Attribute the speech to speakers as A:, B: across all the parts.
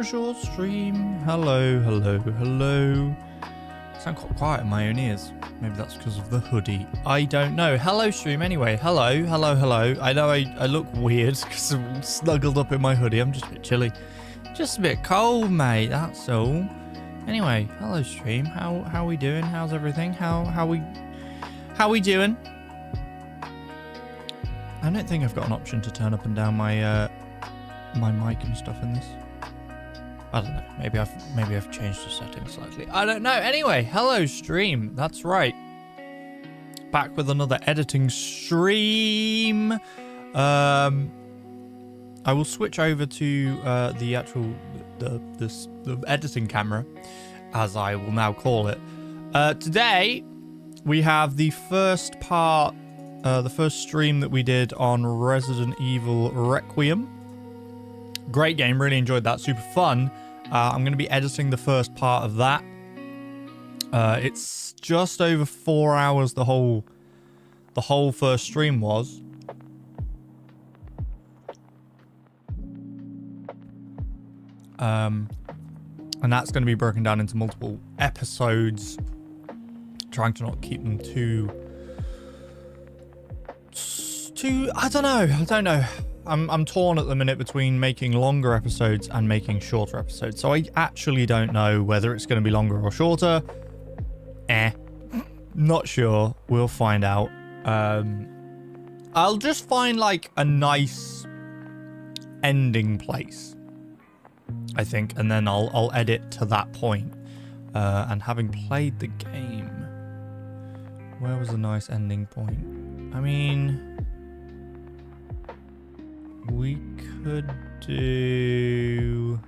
A: Bonjour stream. Hello, hello, hello. Sound quite quiet in my own ears. Maybe that's because of the hoodie. I don't know. Hello stream anyway. Hello, hello, hello. I know I look weird because I'm snuggled up in my hoodie. I'm just a bit chilly. Just a bit cold, mate. That's all. Anyway, hello stream. How we doing? How's everything? How we doing? I don't think I've got an option to turn up and down my my mic and stuff in this. I don't know. Maybe I've changed the settings slightly. I don't know. Anyway, hello stream. That's right. Back with another editing stream. I will switch over to the actual the editing camera, as I will now call it. Today we have the first part, the first stream that we did on Resident Evil Requiem. Great game, really enjoyed that, super fun. I'm going to be editing the first part of that. It's just over 4 hours. The whole first stream was. And that's going to be broken down into multiple episodes, trying to not keep them too. I don't know. I'm torn at the minute between making longer episodes and making shorter episodes. So I actually don't know whether it's going to be longer or shorter. Not sure. We'll find out. I'll just find like a nice ending place, I think, and then I'll edit to that point. And having played the game, where was a nice ending point? I mean, we could do...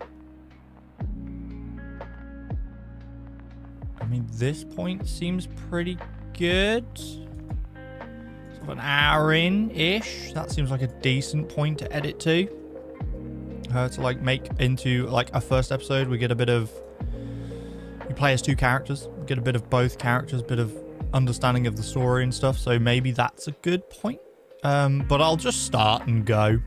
A: I mean, this point seems pretty good. Sort of an hour in-ish. That seems like a decent point to edit to. To like make into like a first episode. We get a bit of... You play as two characters. We get a bit of both characters, a bit of understanding of the story and stuff. So maybe that's a good point. But I'll just start and go.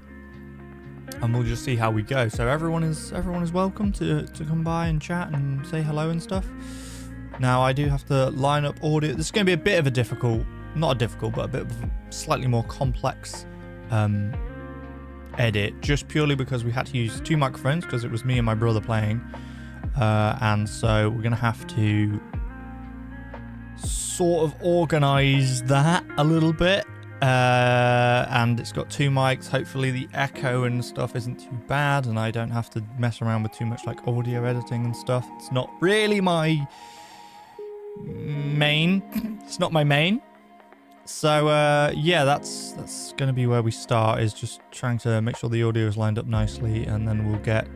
A: And we'll just see how we go. So everyone is welcome to come by and chat and say hello and stuff. Now I do have to line up audio. This is going to be a bit of a difficult, not a difficult, but a bit of a slightly more complex edit, just purely because we had to use two microphones because it was me and my brother playing, and so we're going to have to sort of organize that a little bit. And it's got two mics. Hopefully the echo and stuff isn't too bad and I don't have to mess around with too much like audio editing and stuff. It's not really my main. It's not my main. So yeah, that's going to be where we start, is just trying to make sure the audio is lined up nicely, and then we'll get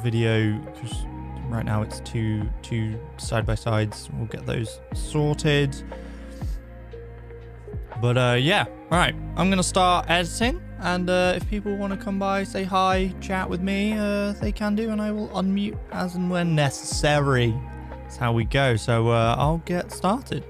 A: video, because right now it's two side by sides. We'll get those sorted. But yeah, all right, I'm going to start editing, and if people want to come by, say hi, chat with me, they can do, and I will unmute as and when necessary. That's how we go. So I'll get started.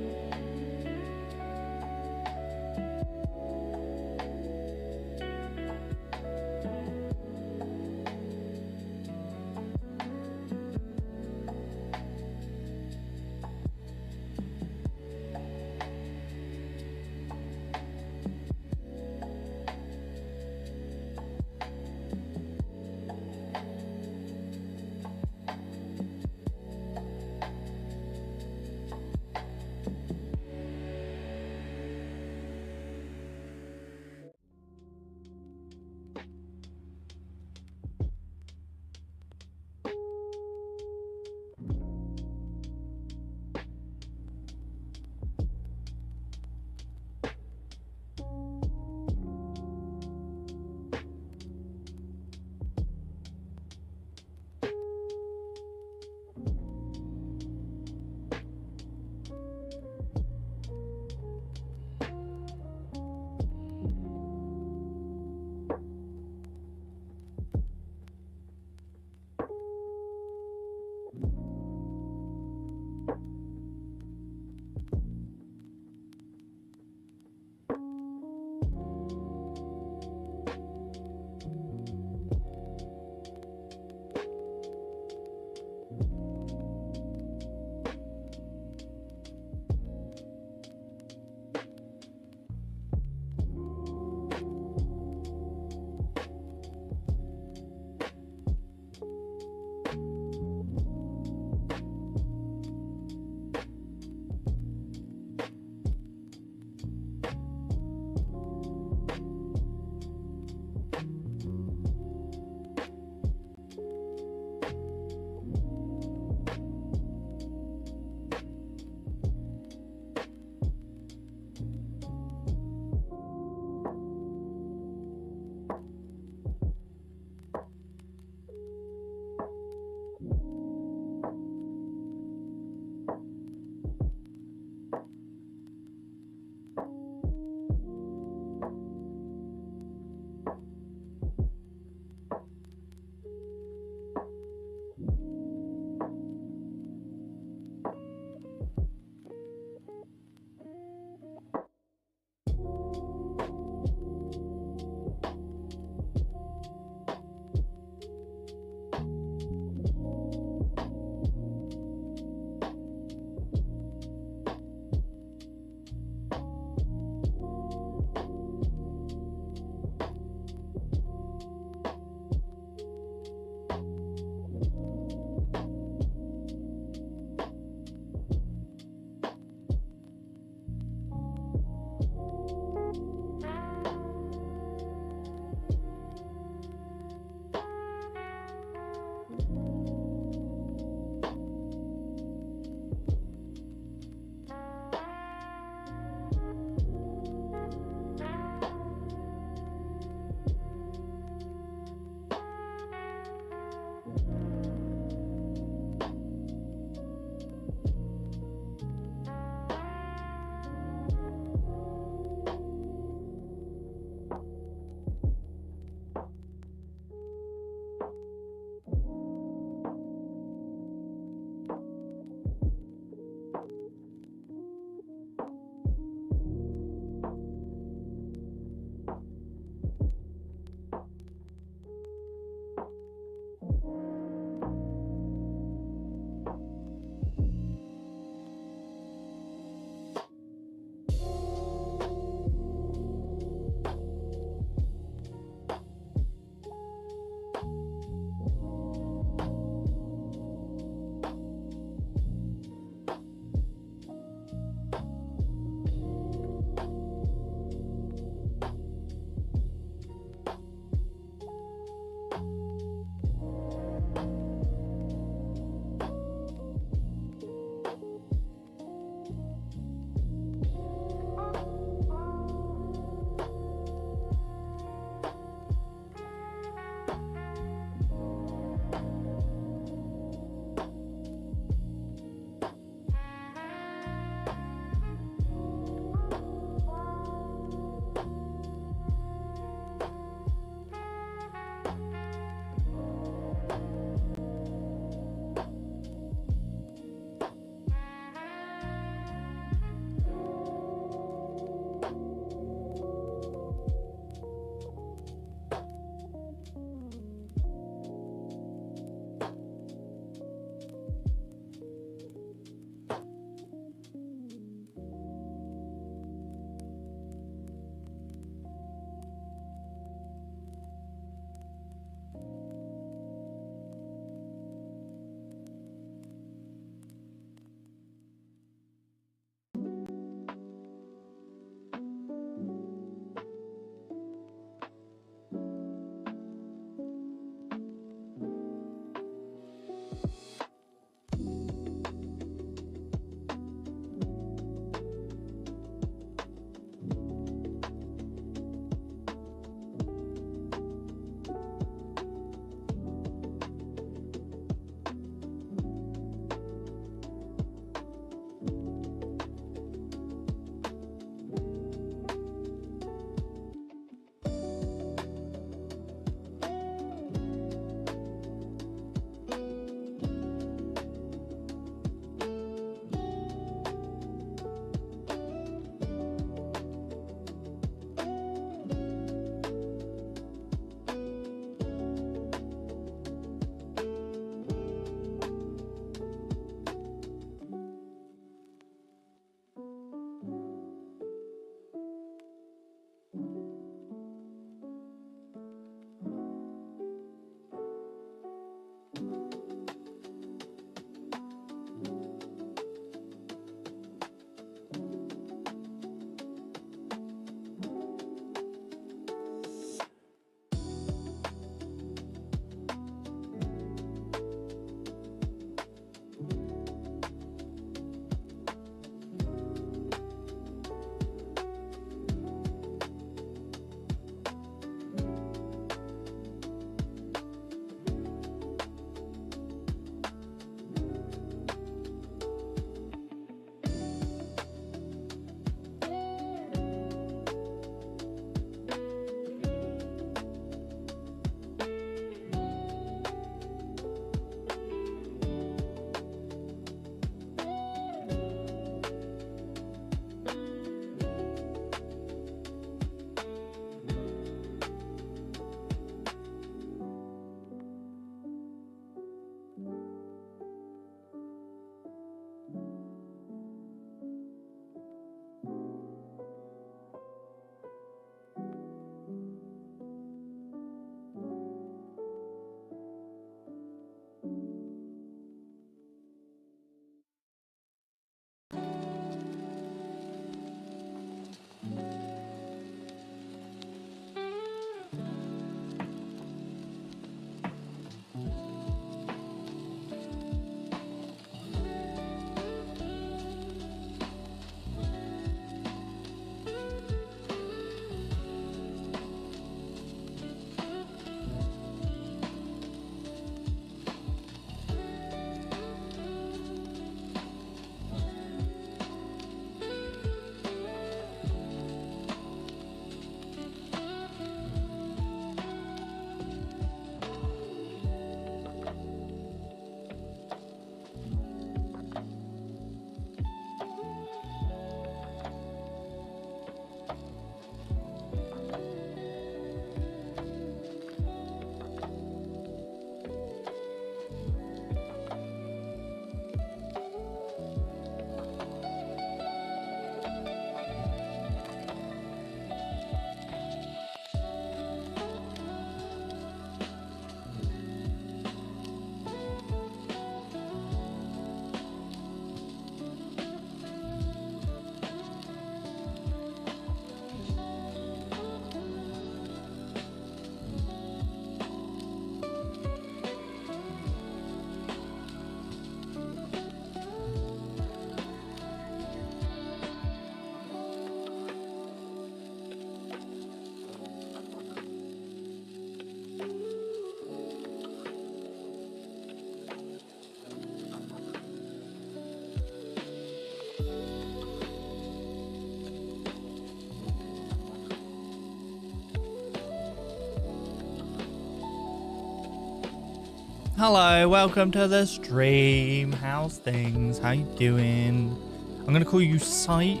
A: Hello, welcome to the stream. How's things? How you doing? I'm gonna call you Seifel?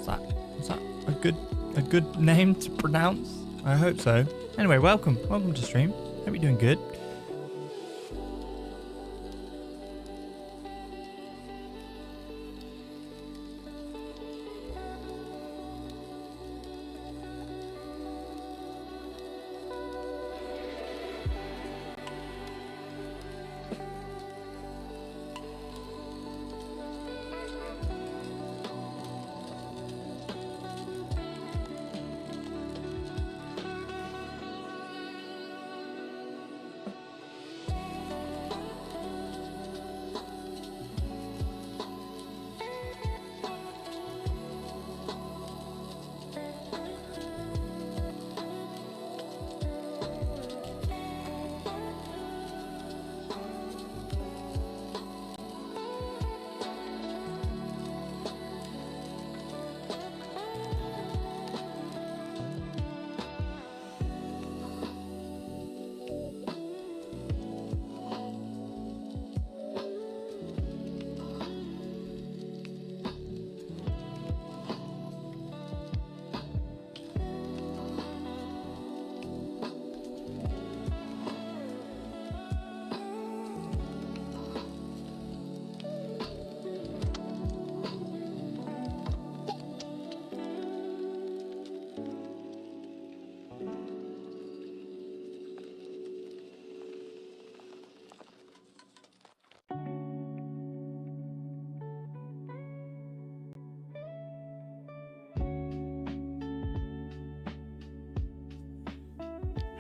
A: Is that a good name to pronounce? I hope so. Anyway, welcome to stream. Hope you're doing good.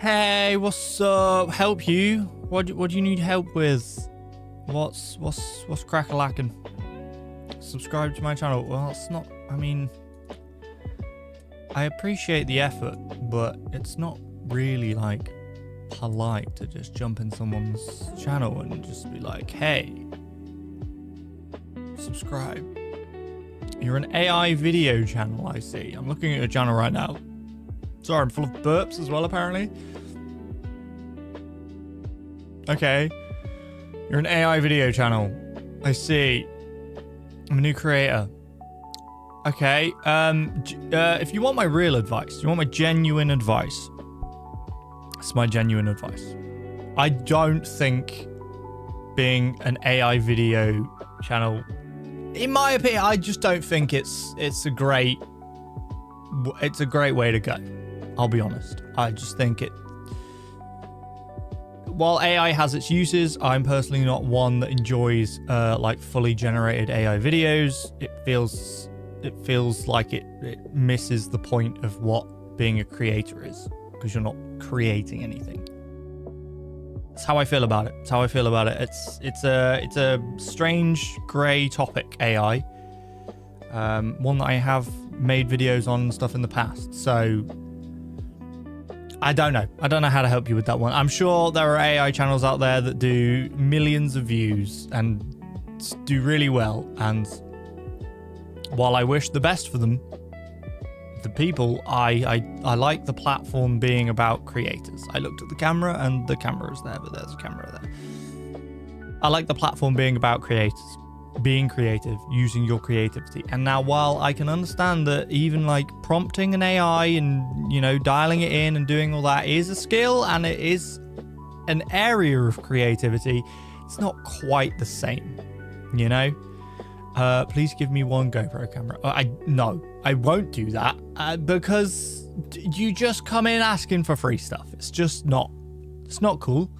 A: Hey, what's up? Help you? What do you need help with? What's crack-a-lackin'? Subscribe to my channel. Well, it's not. I mean, I appreciate the effort, but it's not really like polite to just jump in someone's channel and just be like, "Hey, subscribe." You're an AI video channel, I see. I'm looking at your channel right now. Sorry, I'm full of burps as well, apparently. Okay. You're an AI video channel. I see. I'm a new creator. Okay. If you want my real advice, you want my genuine advice. It's my genuine advice. I don't think being an AI video channel, in my opinion, I just don't think it's a great way to go. I'll be honest. I just think while AI has its uses, I'm personally not one that enjoys like fully generated AI videos. It feels like it misses the point of what being a creator is, because you're not creating anything. That's how I feel about it. It's a strange grey topic, AI. One that I have made videos on and stuff in the past. So I don't know how to help you with that one. I'm sure there are AI channels out there that do millions of views and do really well. And while I wish the best for them, the people, I like the platform being about creators. I looked at the camera and the camera is there, but there's a camera there. I like the platform being about creators, being creative, using your creativity. And now, while I can understand that even like prompting an AI and, you know, dialing it in and doing all that is a skill and it is an area of creativity, it's not quite the same, you know? Please give me one GoPro camera. No, I won't do that because you just come in asking for free stuff. It's just not, it's not cool.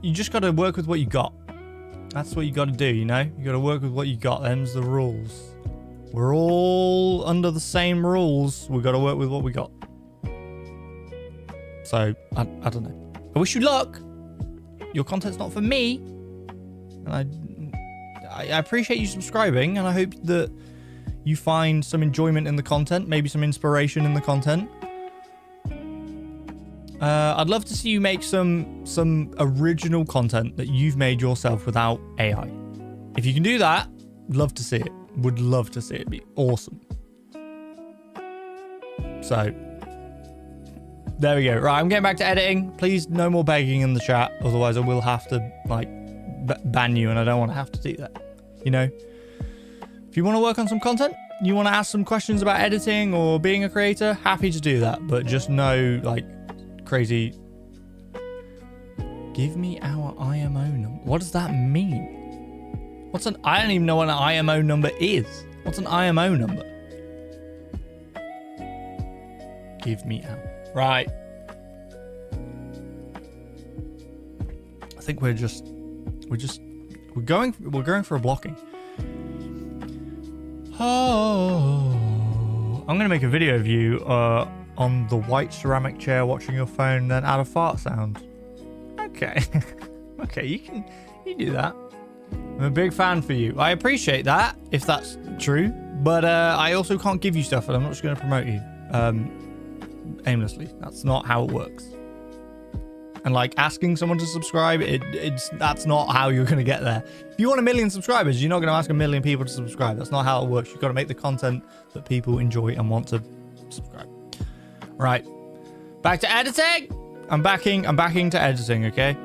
A: You just got to work with what you got. That's what you got to do, you know? You got to work with what you got. Them's the rules. We're all under the same rules. We got to work with what we got. So, I don't know. I wish you luck. Your content's not for me. And I appreciate you subscribing, and I hope that you find some enjoyment in the content, maybe some inspiration in the content. I'd love to see you make some original content that you've made yourself without AI. If you can do that, love to see it. Would love to see it. It'd be awesome. So, There we go. Right, I'm getting back to editing. Please, no more begging in the chat. Otherwise, I will have to, like, ban you, and I don't want to have to do that. You know? If you want to work on some content, you want to ask some questions about editing or being a creator, happy to do that. But just no, like, crazy... Give me our IMO number. What does that mean? What's an... I don't even know what an IMO number is. What's an IMO number? Give me out. Right. I think we're going for a blocking. Oh, I'm gonna make a video of you on the white ceramic chair watching your phone, then add a fart sound. Okay. Okay, you do that. I'm a big fan for you. I appreciate that if that's true, but I also can't give you stuff, and I'm not just gonna promote you aimlessly. That's not how it works. And like asking someone to subscribe, that's not how you're going to get there. If you want 1 million subscribers, you're not going to ask 1 million people to subscribe. That's not how it works. You've got to make the content that people enjoy and want to subscribe. Right. Back to editing. I'm backing to editing, okay?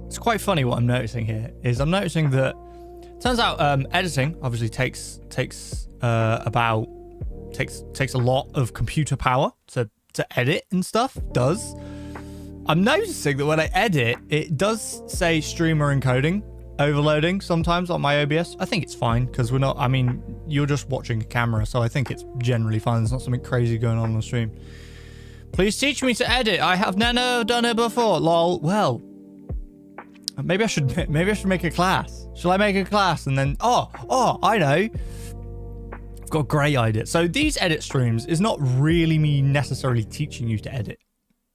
A: It's quite funny what I'm noticing here is I'm noticing that turns out editing obviously takes a lot of computer power to edit and stuff. I'm noticing that when I edit, it does say streamer encoding overloading sometimes on my OBS. I think it's fine because you're just watching a camera, so I think it's generally fine. There's not something crazy going on the stream. Please teach me to edit. I have never done it before. Lol. Well, maybe I should make a class. Shall I make a class and then I know. I've got a great idea. So these edit streams is not really me necessarily teaching you to edit.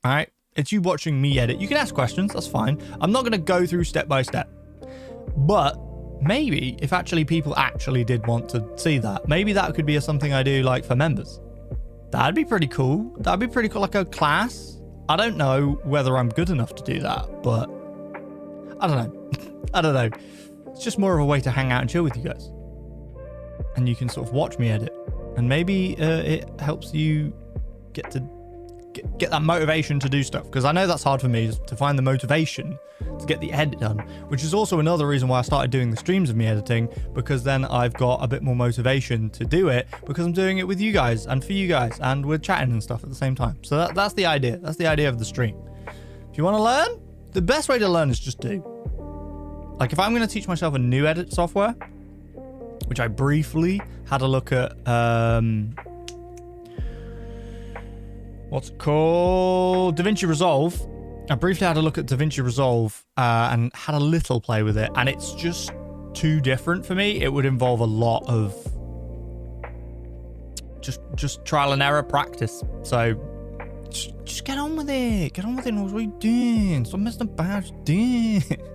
A: All right? It's you watching me edit. You can ask questions, that's fine. I'm not going to go through step by step. But maybe if actually people actually did want to see that, maybe that could be something I do like for members. That'd be pretty cool. That'd be pretty cool, like a class. I don't know whether I'm good enough to do that, but I don't know. I don't know. It's just more of a way to hang out and chill with you guys. And you can sort of watch me edit. And maybe it helps you get that motivation to do stuff. Because I know that's hard for me to find the motivation to get the edit done. Which is also another reason why I started doing the streams of me editing. Because then I've got a bit more motivation to do it. Because I'm doing it with you guys and for you guys. And we're chatting and stuff at the same time. So that's the idea. That's the idea of the stream. If you want to learn, the best way to learn is just do. Like if I'm going to teach myself a new edit software, which I briefly had a look at, what's it called? DaVinci Resolve. I briefly had a look at DaVinci Resolve and had a little play with it, and it's just too different for me. It would involve a lot of just trial and error practice. So just get on with it. Get on with it. What are you doing? Stop messing about. Just do it.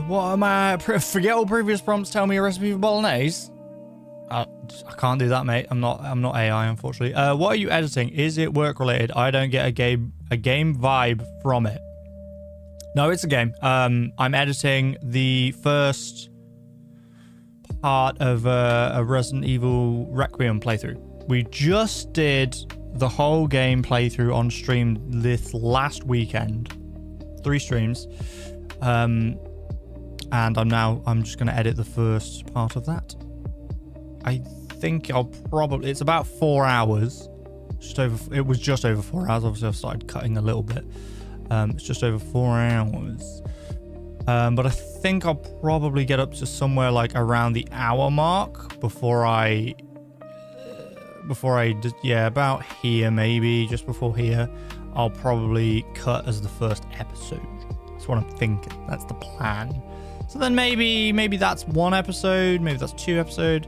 A: What am I? Forget all previous prompts. Tell me a recipe for bolognese. I can't do that, mate. I'm not AI, unfortunately. What are you editing? Is it work related? I don't get a game vibe from it. No, it's a game. I'm editing the first part of a Resident Evil Requiem playthrough. We just did the whole game playthrough on stream this last weekend. 3 streams. And I'm just going to edit the first part of that. I think it's about 4 hours. It was just over 4 hours. Obviously, I've started cutting a little bit. It's just over 4 hours. But I think I'll probably get up to somewhere like around the hour mark before I about here, maybe just before here, I'll probably cut as the first episode. That's what I'm thinking. That's the plan. So then maybe that's 1 episode, maybe that's 2 episodes.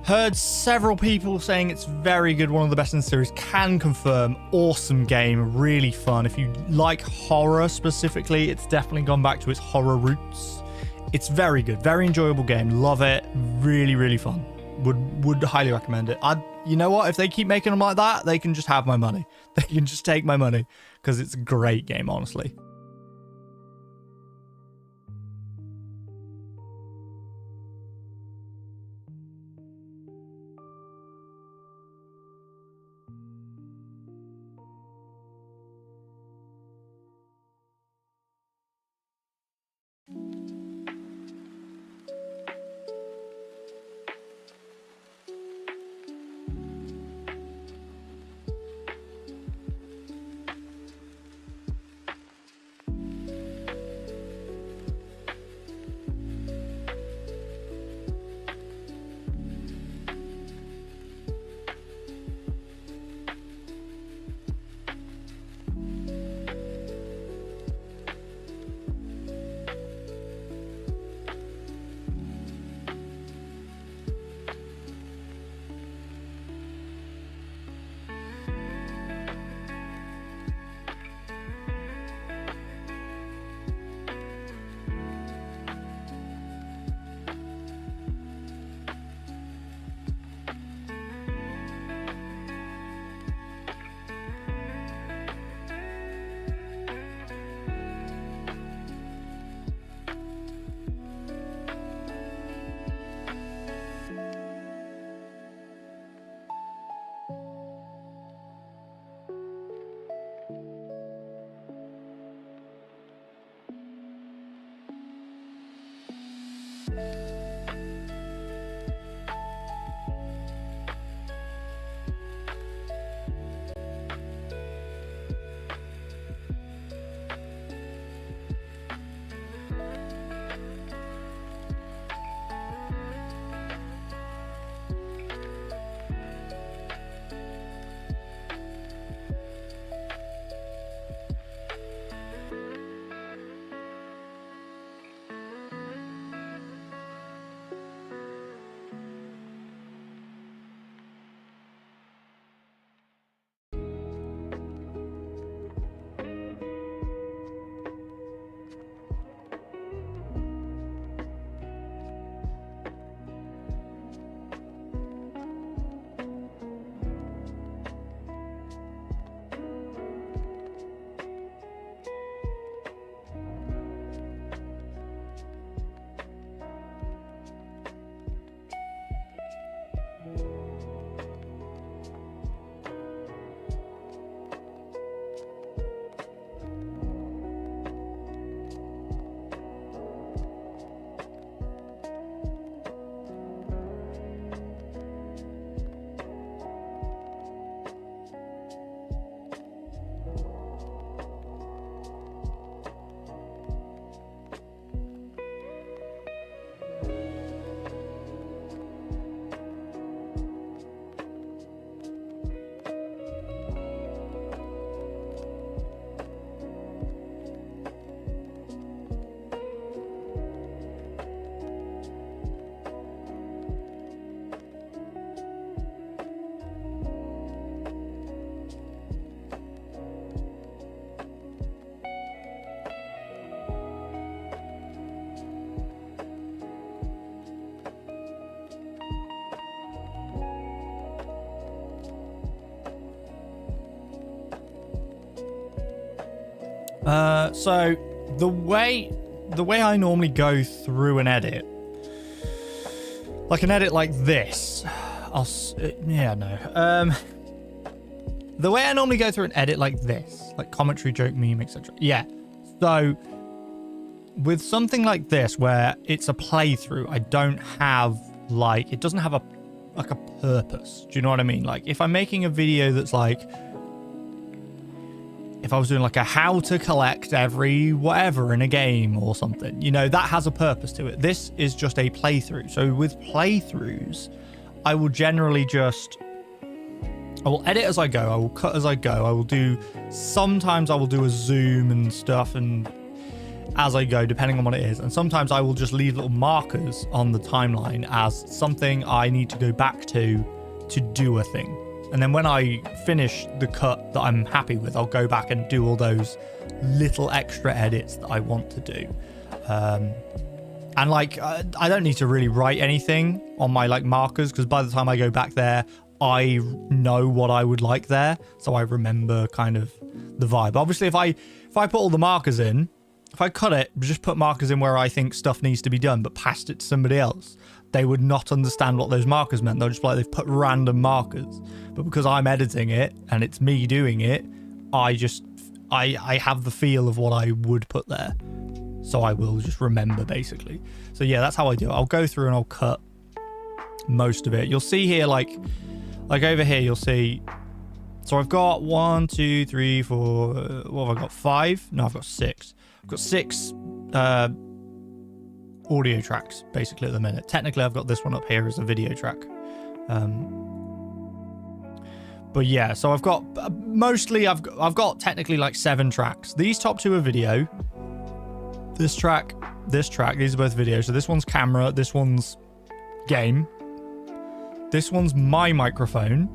A: Heard several people saying it's very good, one of the best in the series. Can confirm, awesome game, really fun. If you like horror specifically, it's definitely gone back to its horror roots. It's very good, very enjoyable game. Love it, really, really fun. Would highly recommend it. You know what? If they keep making them like that, they can just have my money. They can just take my money because it's a great game, honestly. So the way I normally go through an edit, like an edit like this, the way I normally go through an edit like this, like commentary, joke, meme, etc. Yeah. So with something like this, where it's a playthrough, I don't have like, it doesn't have a purpose. Do you know what I mean? Like if I'm making a video that's like, if I was doing like a how to collect every whatever in a game or something, you know, that has a purpose to it. This is just a playthrough. So with playthroughs, I will generally just, I will edit as I go. I will cut as I go. I will do, sometimes I will do a zoom and stuff and as I go, depending on what it is. And sometimes I will just leave little markers on the timeline as something I need to go back to do a thing. And then when I finish the cut that I'm happy with, I'll go back and do all those little extra edits that I want to do. And like, I don't need to really write anything on my like markers, because by the time I go back there, I know what I would like there. So I remember kind of the vibe. Obviously, if I put all the markers in, if I cut it, just put markers in where I think stuff needs to be done, but passed it to somebody else, they would not understand what those markers meant. They'll just be like, they've put random markers. But because I'm editing it and it's me doing it, I have the feel of what I would put there. So I will just remember, basically. So yeah, that's how I do it. I'll go through and I'll cut most of it. You'll see here, like over here, you'll see. So I've got 1, 2, 3, 4. What have I got? 5? No, I've got 6. I've got 6 audio tracks basically at the minute. Technically, I've got this one up here as a video track. But yeah, so I've got mostly I've got technically like 7 tracks. These top 2 are video. This track, these are both video. So this one's camera, this one's game. This one's my microphone.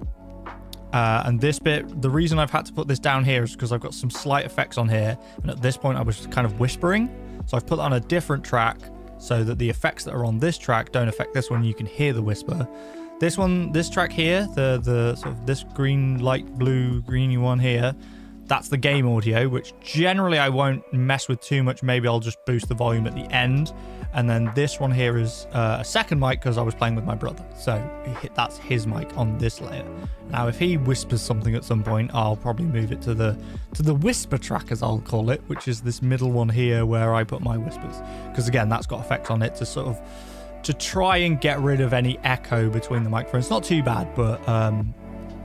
A: And this bit, the reason I've had to put this down here is because I've got some slight effects on here. And at this point I was kind of whispering. So I've put that on a different track so that the effects that are on this track don't affect this one. You can hear the whisper. This one, this track here, the sort of this green, light blue, greeny one here, that's the game audio, which generally I won't mess with too much. Maybe I'll just boost the volume at the end. And then this one here is a second mic because I was playing with my brother. So that's his mic on this layer. Now, if he whispers something at some point, I'll probably move it to the whisper track, as I'll call it, which is this middle one here where I put my whispers. Because again, that's got effects on it to sort of, to try and get rid of any echo between the microphones. It's not too bad, but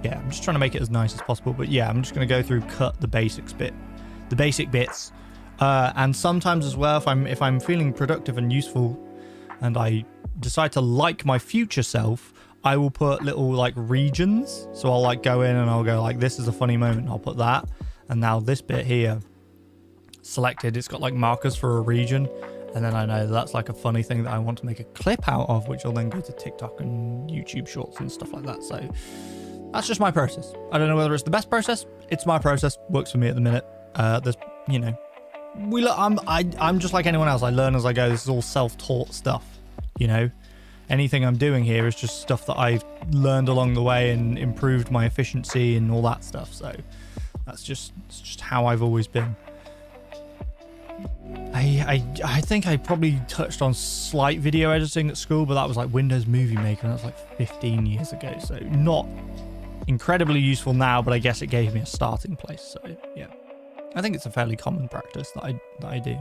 A: yeah, I'm just trying to make it as nice as possible. But yeah, I'm just going to go through, cut the basic bits. And sometimes as well, if I'm feeling productive and useful and I decide to like my future self, I will put little like regions. So I'll like go in and I'll go like, this is a funny moment, and I'll put that. And now this bit here selected, it's got like markers for a region. And then I know that's like a funny thing that I want to make a clip out of, which will then go to TikTok and YouTube shorts and stuff like that. So that's just my process. I don't know whether it's the best process. It's my process. Works for me at the minute. There's, you know, I'm just like anyone else. I learn as I go. This is all self-taught stuff, you know. Anything I'm doing here is just stuff that I've learned along the way and improved my efficiency and all that stuff. So that's just how I've always been. I think I probably touched on slight video editing at school, but that was like Windows Movie Maker, and that's like 15 years ago. So not incredibly useful now, but I guess it gave me a starting place. So yeah, I think it's a fairly common practice that I do.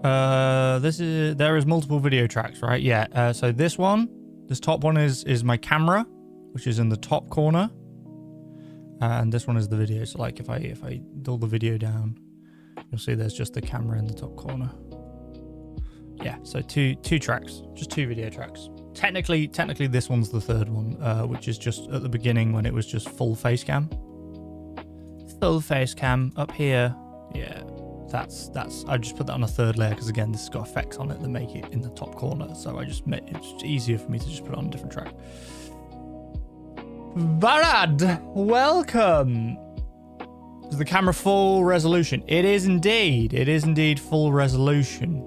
A: There is multiple video tracks, right? Yeah. So this top one is my camera, which is in the top corner. And this one is the video. So like if I dull the video down, you'll see there's just the camera in the top corner. Yeah, so two tracks, just 2 video tracks. Technically this one's the 3rd one, which is just at the beginning when it was just full face cam. Full face cam up here. Yeah, that's I just put that on a 3rd layer because again this has got effects on it that make it in the top corner. So it's easier for me to just put it on a different track. Varad, welcome. Is the camera full resolution? It is indeed. It is indeed full resolution.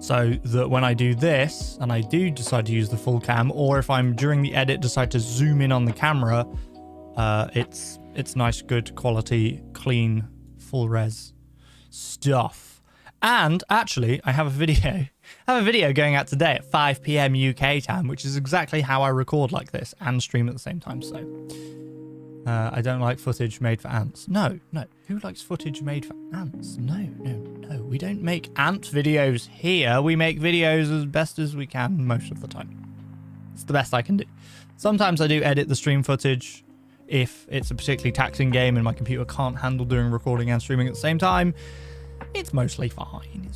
A: So that when I do this, and I do decide to use the full cam, or if I'm during the edit decide to zoom in on the camera, it's nice, good quality, clean, full res stuff. And actually, I have a video going out today at 5 p.m. UK time, which is exactly how I record like this and stream at the same time. So I don't like footage made for ants. No. Who likes footage made for ants? No. We don't make ant videos here. We make videos as best as we can most of the time. It's the best I can do. Sometimes I do edit the stream footage if it's a particularly taxing game and my computer can't handle doing recording and streaming at the same time. It's mostly fine.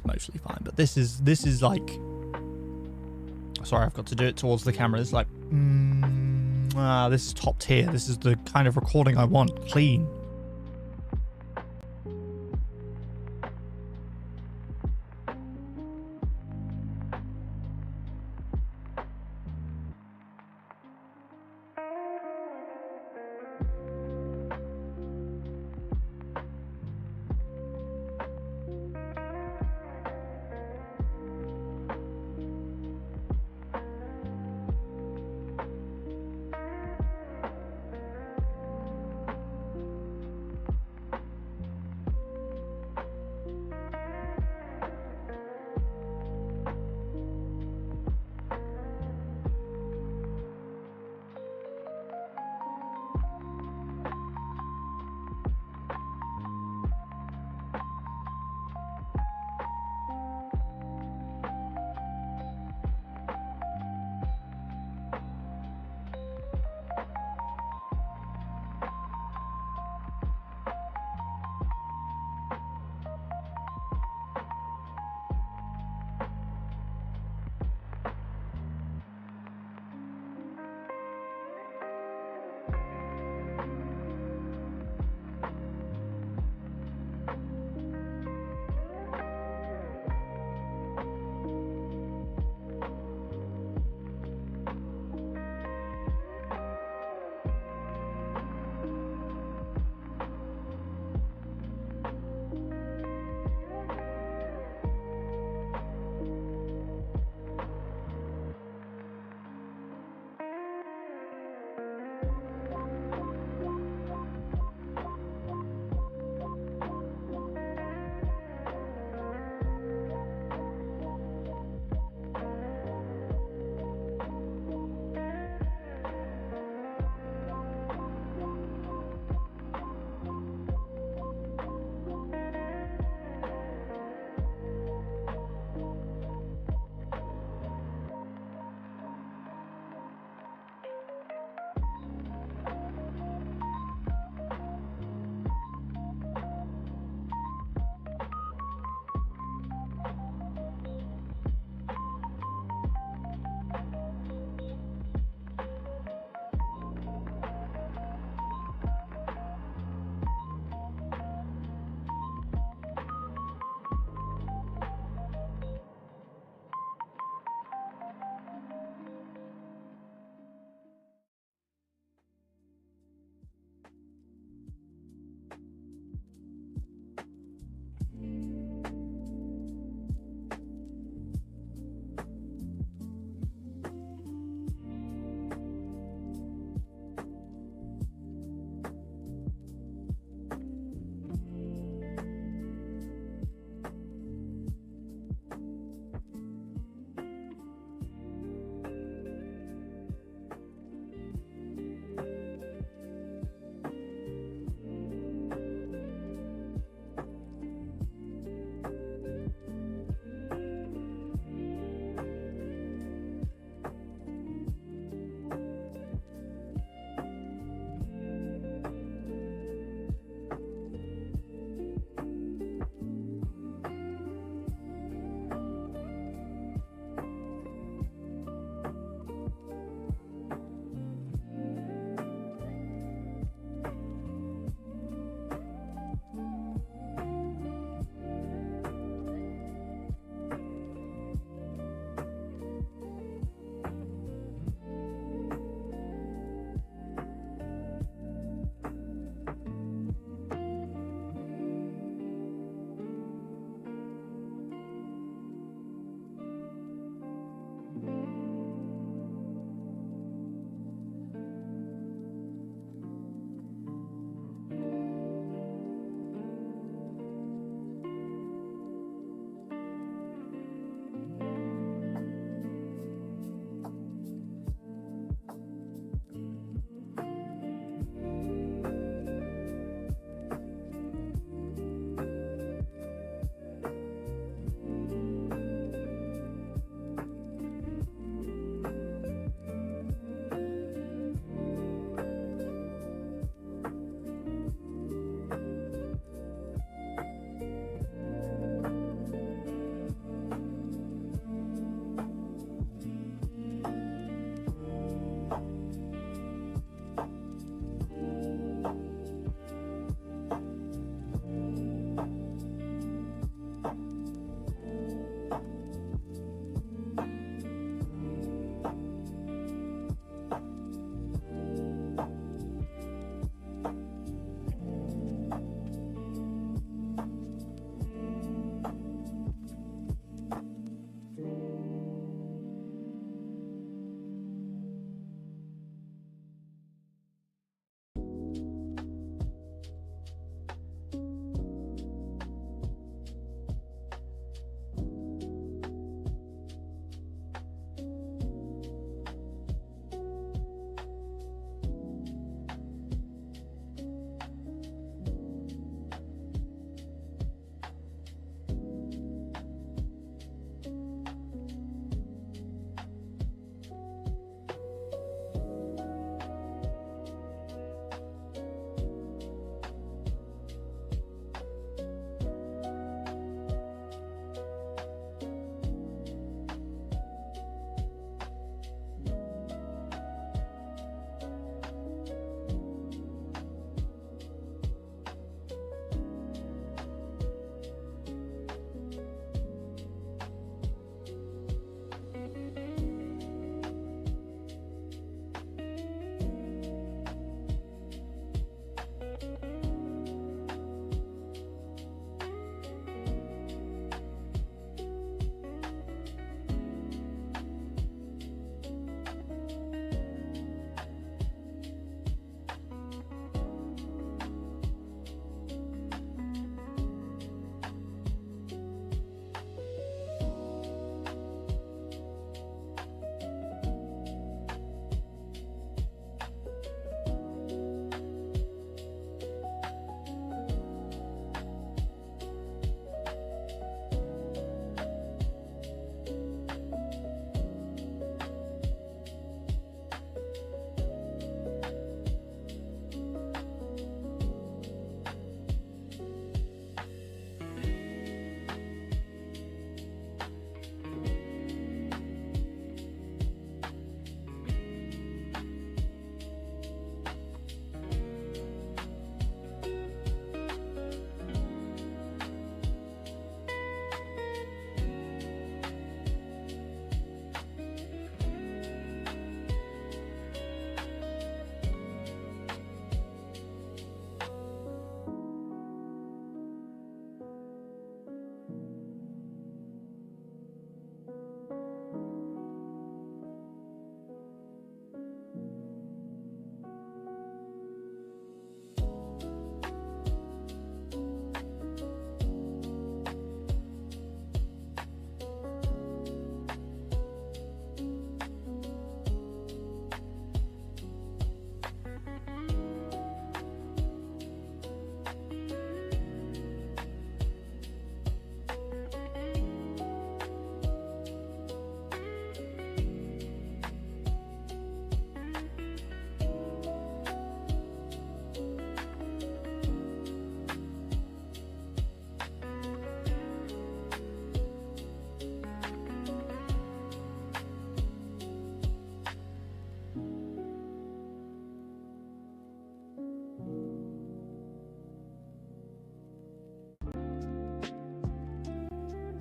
A: But this is like... Sorry, I've got to do it towards the camera. It's like... this is top tier. This is the kind of recording I want. Clean.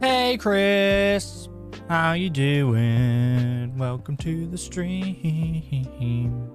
A: Hey, Chris. How you doing? Welcome to the stream.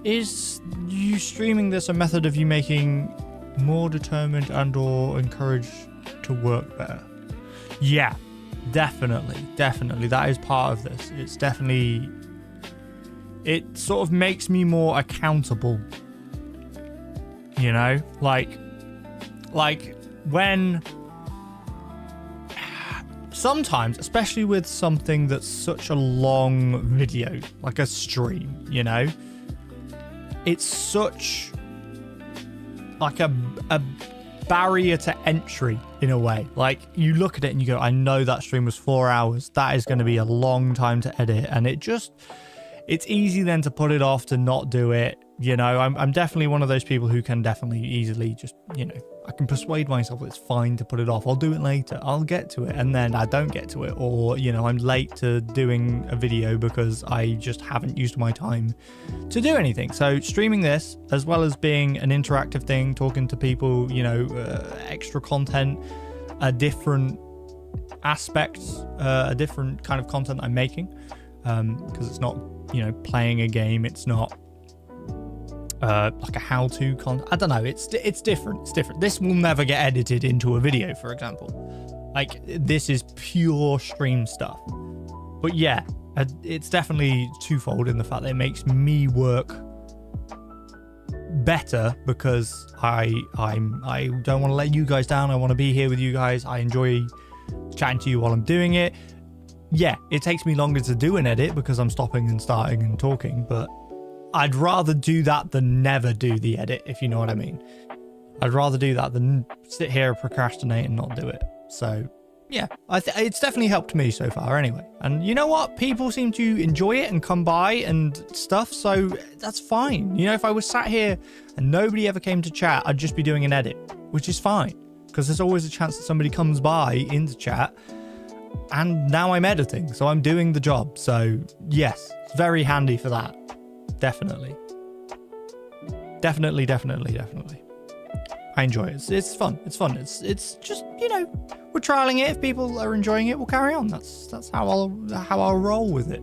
A: Is you streaming this a method of you making more determined and or encouraged to work better? Yeah, definitely. That is part of this. It's definitely, it sort of makes me more accountable, you know, like when sometimes, especially with something that's such a long video, like a stream, you know, it's such like a barrier to entry in a way. Like you look at it and you go, I know that stream was 4 hours. That is going to be a long time to edit. And it's easy then to put it off, to not do it. You know, I'm definitely one of those people who can definitely easily just, you know, I can persuade myself it's fine to put it off. I'll do it later. I'll get to it. And then I don't get to it. Or, you know, I'm late to doing a video because I just haven't used my time to do anything. So streaming this, as well as being an interactive thing, talking to people, you know, extra content, a different aspects, a different kind of content I'm making, because it's not, you know, playing a game. It's not like a how-to content. I don't know. It's different. It's different. This will never get edited into a video, for example. Like this is pure stream stuff. But yeah, it's definitely twofold in the fact that it makes me work better because I don't want to let you guys down. I want to be here with you guys. I enjoy chatting to you while I'm doing it. Yeah, it takes me longer to do an edit because I'm stopping and starting and talking, but I'd rather do that than never do the edit, if you know what I mean. I'd rather do that than sit here, procrastinate and not do it. So yeah, it's definitely helped me so far anyway. And you know what? People seem to enjoy it and come by and stuff, so that's fine. You know, if I was sat here and nobody ever came to chat, I'd just be doing an edit, which is fine. Because there's always a chance that somebody comes by into chat, and now I'm editing, so I'm doing the job. So yes, it's very handy for that. Definitely. I enjoy it. It's fun. It's just, you know, we're trialing it. If people are enjoying it, we'll carry on. That's how I'll roll with it.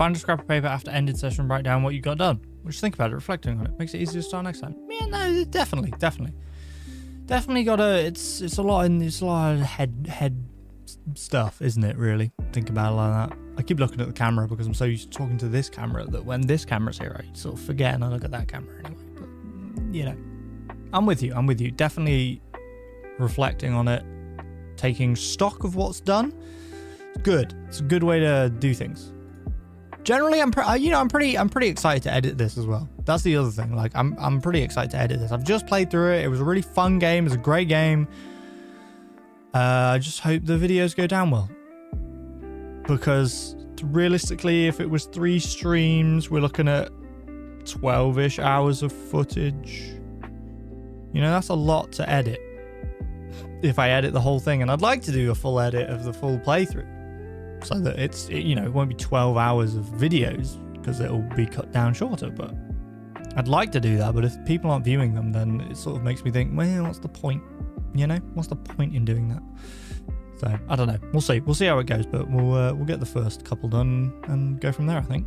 A: Find a scrap of paper after ended session, write down what you got done. Just think about it, reflecting on it. Makes it easier to start next time. Yeah, no, definitely. Definitely gotta, it's a lot of head stuff, isn't it, really? Think about it like that. I keep looking at the camera because I'm so used to talking to this camera that when this camera's here, I sort of forget and I look at that camera anyway. But, you know, I'm with you. Definitely reflecting on it, taking stock of what's done. Good. It's a good way to do things. Generally, I'm pretty excited to edit this as well. That's the other thing. Like, I'm pretty excited to edit this. I've just played through it. It was a really fun game. It was a great game. I just hope the videos go down well. Because realistically, if it was 3 streams, we're looking at 12-ish hours of footage. You know, that's a lot to edit. If I edit the whole thing, and I'd like to do a full edit of the full playthrough. So that it won't be 12 hours of videos because it'll be cut down shorter, but I'd like to do that. But if people aren't viewing them, then it sort of makes me think, well, what's the point? You know, what's the point in doing that? So I don't know. We'll see how it goes, but we'll get the first couple done and go from there, I think.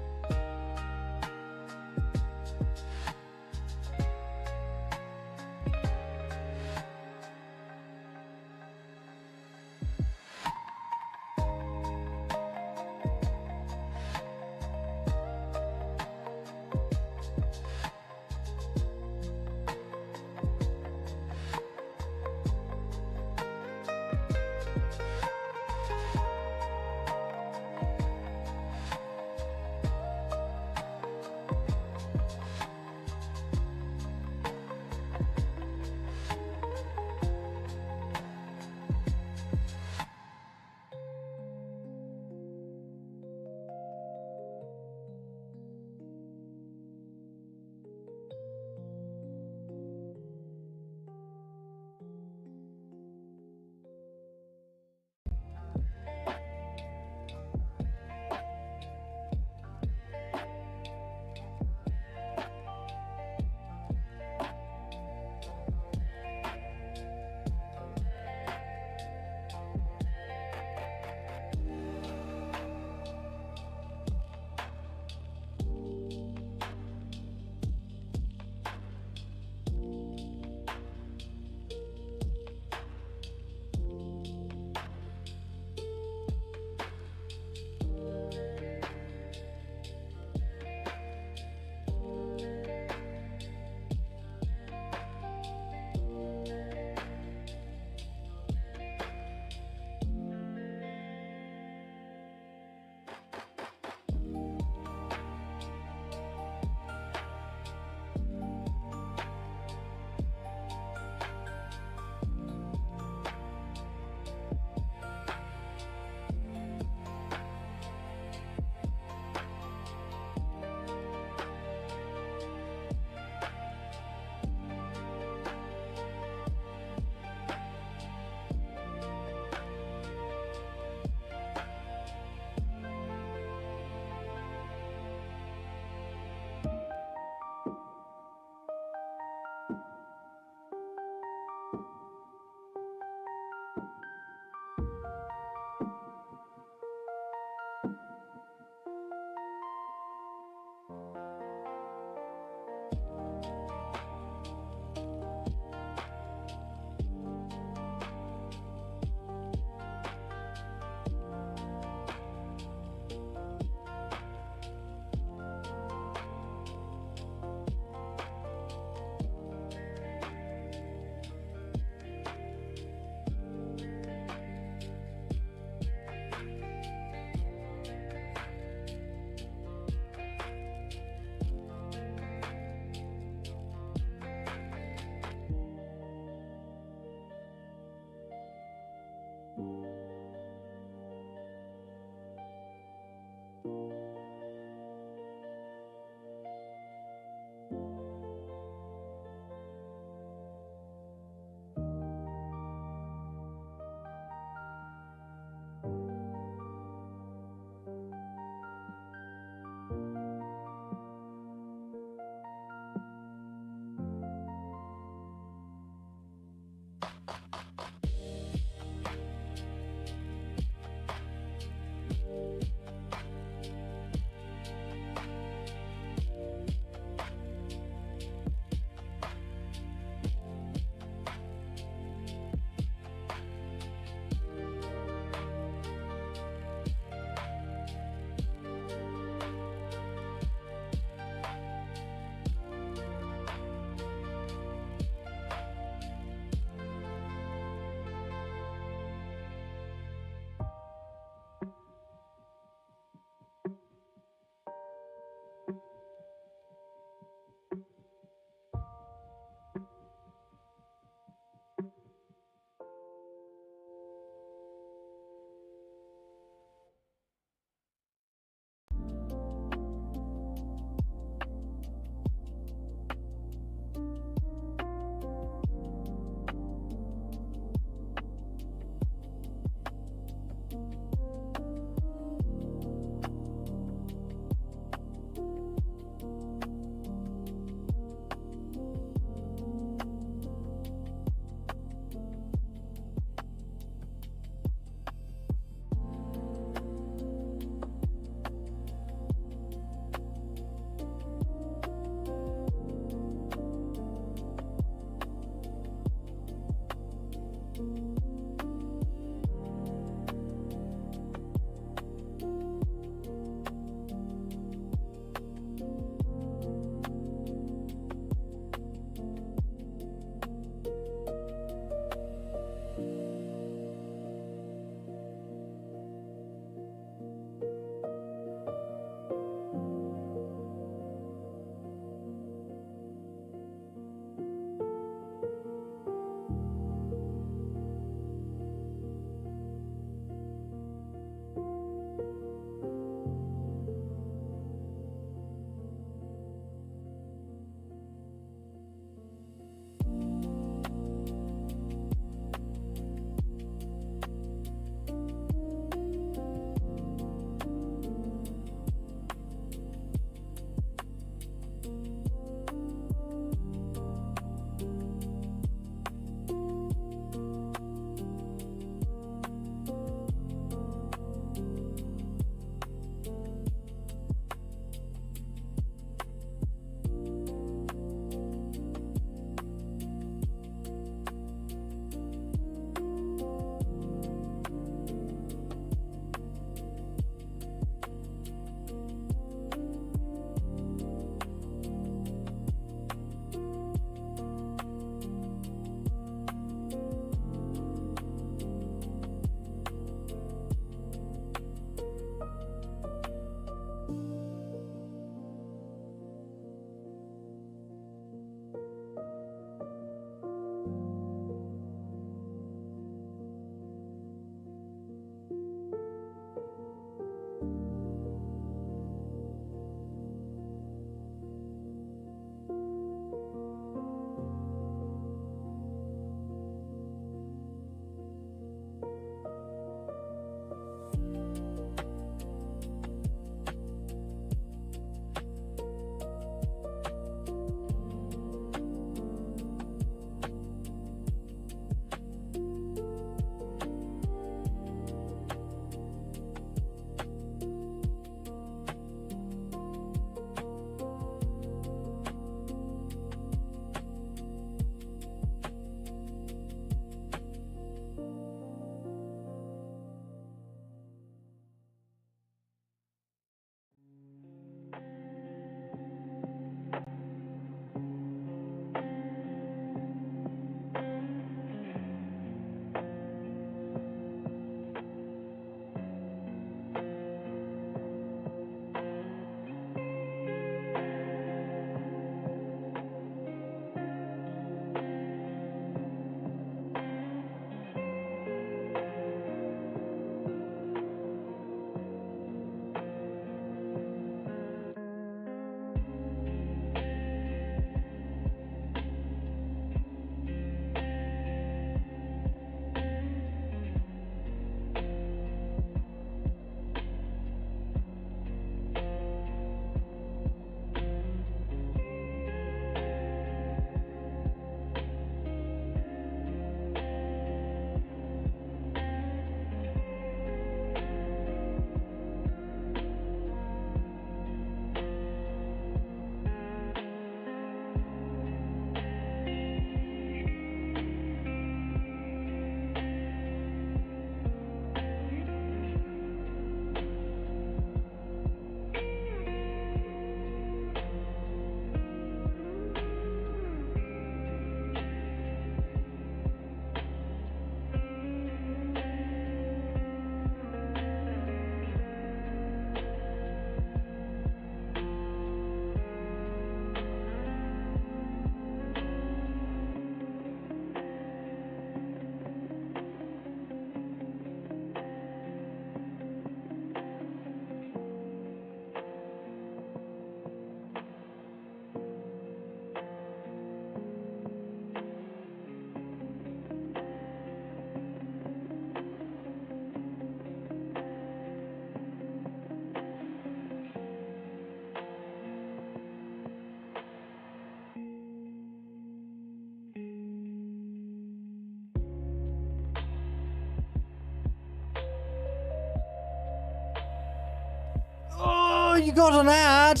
A: you got an ad.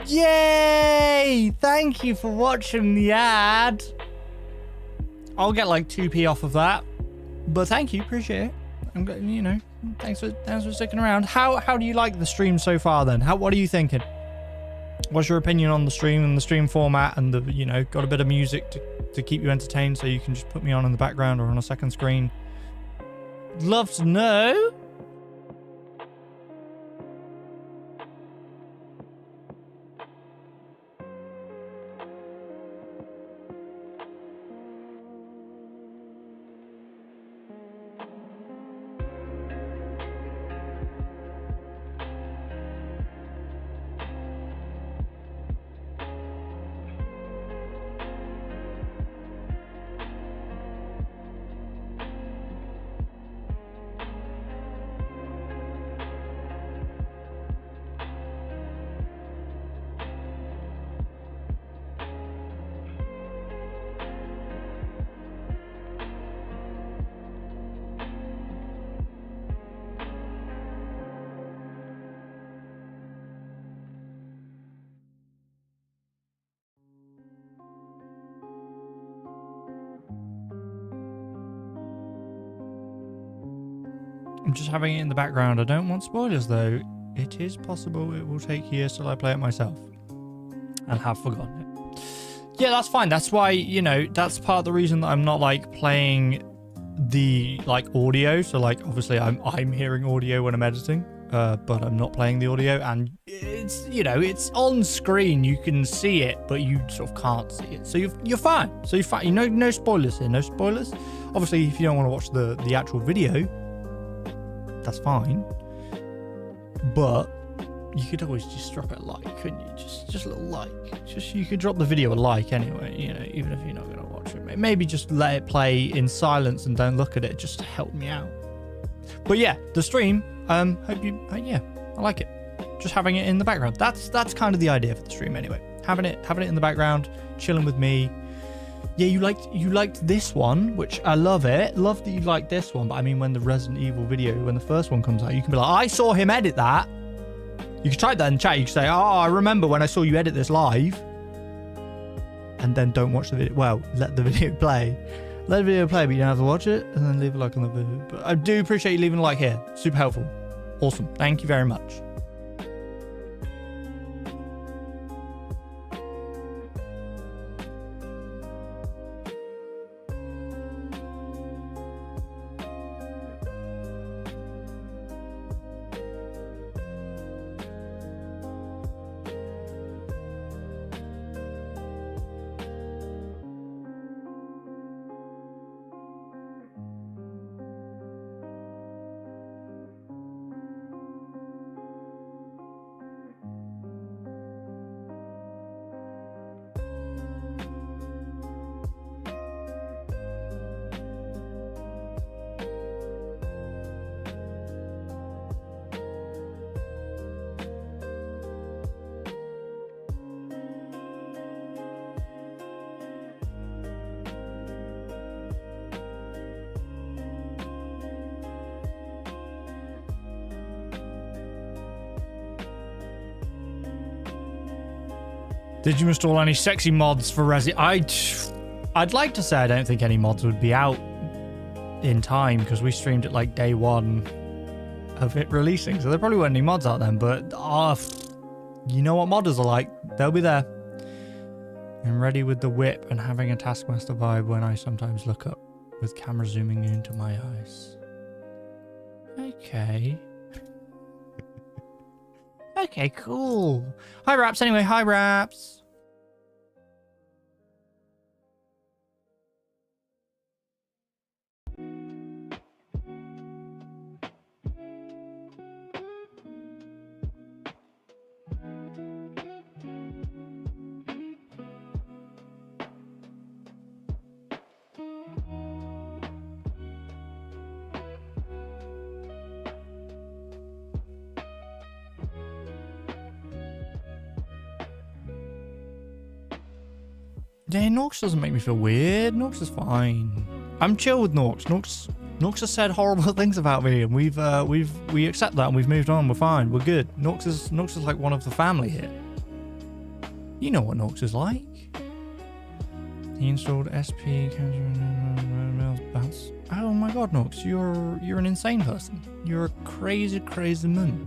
A: Yay! Thank you for watching the ad. I'll get like 2p off of that. But thank you, appreciate it. I'm, you know, thanks for sticking around. How do you like the stream so far then? What are you thinking? What's your opinion on the stream and the stream format and the, you know, got a bit of music to keep you entertained so you can just put me on in the background or on a second screen? Love to know. I'm just having it in the background. I don't want spoilers though. It is possible it will take years till I play it myself and have forgotten it. Yeah, that's fine. That's why, you know, that's part of the reason that I'm not like playing the like audio. So like obviously I'm hearing audio when I'm editing, but I'm not playing the audio, and it's, you know, it's on screen. You can see it, but you sort of can't see it. So you're fine. So you're fine. You know, no spoilers here. No spoilers. Obviously, if you don't want to watch the actual video, that's fine, but you could always just drop it a like, couldn't you? Just a little like. Just, you could drop the video a like anyway, you know, even if you're not going to watch it. Maybe just let it play in silence and don't look at it, just to help me out. But yeah, the stream, hope you, yeah, I like it. Just having it in the background. That's kind of the idea for the stream anyway. Having it in the background, chilling with me. Yeah, you liked this one, which I love it. Love that you liked this one, but I mean, when the Resident Evil video, when the first one comes out, you can be like, I saw him edit that. You can type that in chat. You can say, oh, I remember when I saw you edit this live. And then don't watch the video. Well, let the video play. Let the video play, but you don't have to watch it. And then leave a like on the video. But I do appreciate you leaving a like here. Super helpful. Awesome. Thank you very much. Did you install any sexy mods for I'd like to say I don't think any mods would be out in time, because we streamed it like day one of it releasing, so there probably weren't any mods out then, but you know what modders are like. They'll be there. I'm ready with the whip and having a Taskmaster vibe when I sometimes look up with camera zooming into my eyes. Okay. Okay, cool. Hi, Raps. Anyway, hi, Raps. Yeah, Norks doesn't make me feel weird. Norks is fine. I'm chill with Norks. Nox has said horrible things about me, and we accept that, and we've moved on. We're fine. We're good. Nox is like one of the family here. You know what Nox is like. He installed SP. Oh my God, Nox, you're an insane person. You're a crazy, crazy man.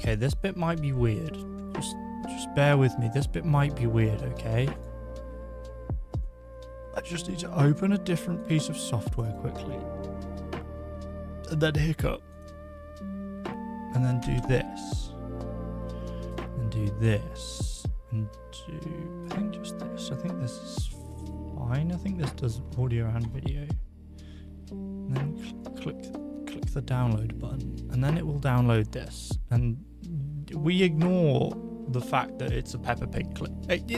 A: Okay, this bit might be weird. Just bear with me. This bit might be weird, okay? I just need to open a different piece of software quickly. And then hiccup. And then do this. And do this. And do... I think just this. I think this is fine. I think this does audio and video. And then click the download button. And then it will download this. And we ignore the fact that it's a Peppa Pig clip.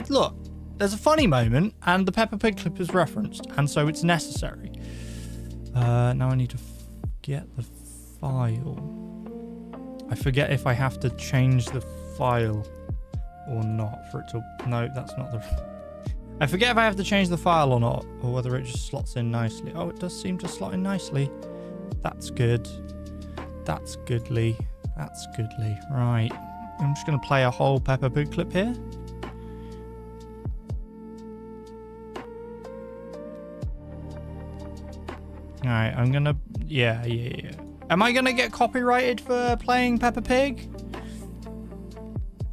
A: Look, there's a funny moment, and the Peppa Pig clip is referenced, and so it's necessary. Now I need to get the file. I forget if I have to change the file or not for it to... No, that's not the... I forget if I have to change the file or not, or whether it just slots in nicely. Oh, it does seem to slot in nicely. That's good. That's goodly. That's goodly. Right. I'm just going to play a whole Peppa Pig clip here. Alright, I'm going to... Yeah. Am I going to get copyrighted for playing Peppa Pig?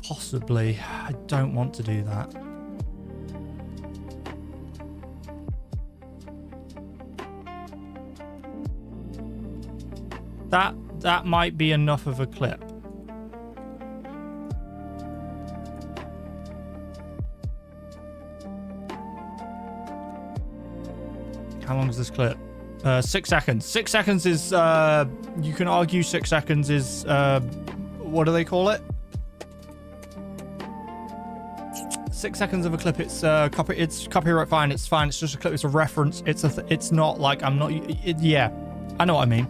A: Possibly. I don't want to do that. That might be enough of a clip. How long is this clip? 6 seconds. 6 seconds is, you can argue 6 seconds is, what do they call it? 6 seconds of a clip. It's copyright fine. It's fine. It's just a clip. It's a reference. It's not like I'm not. Yeah, I know what I mean.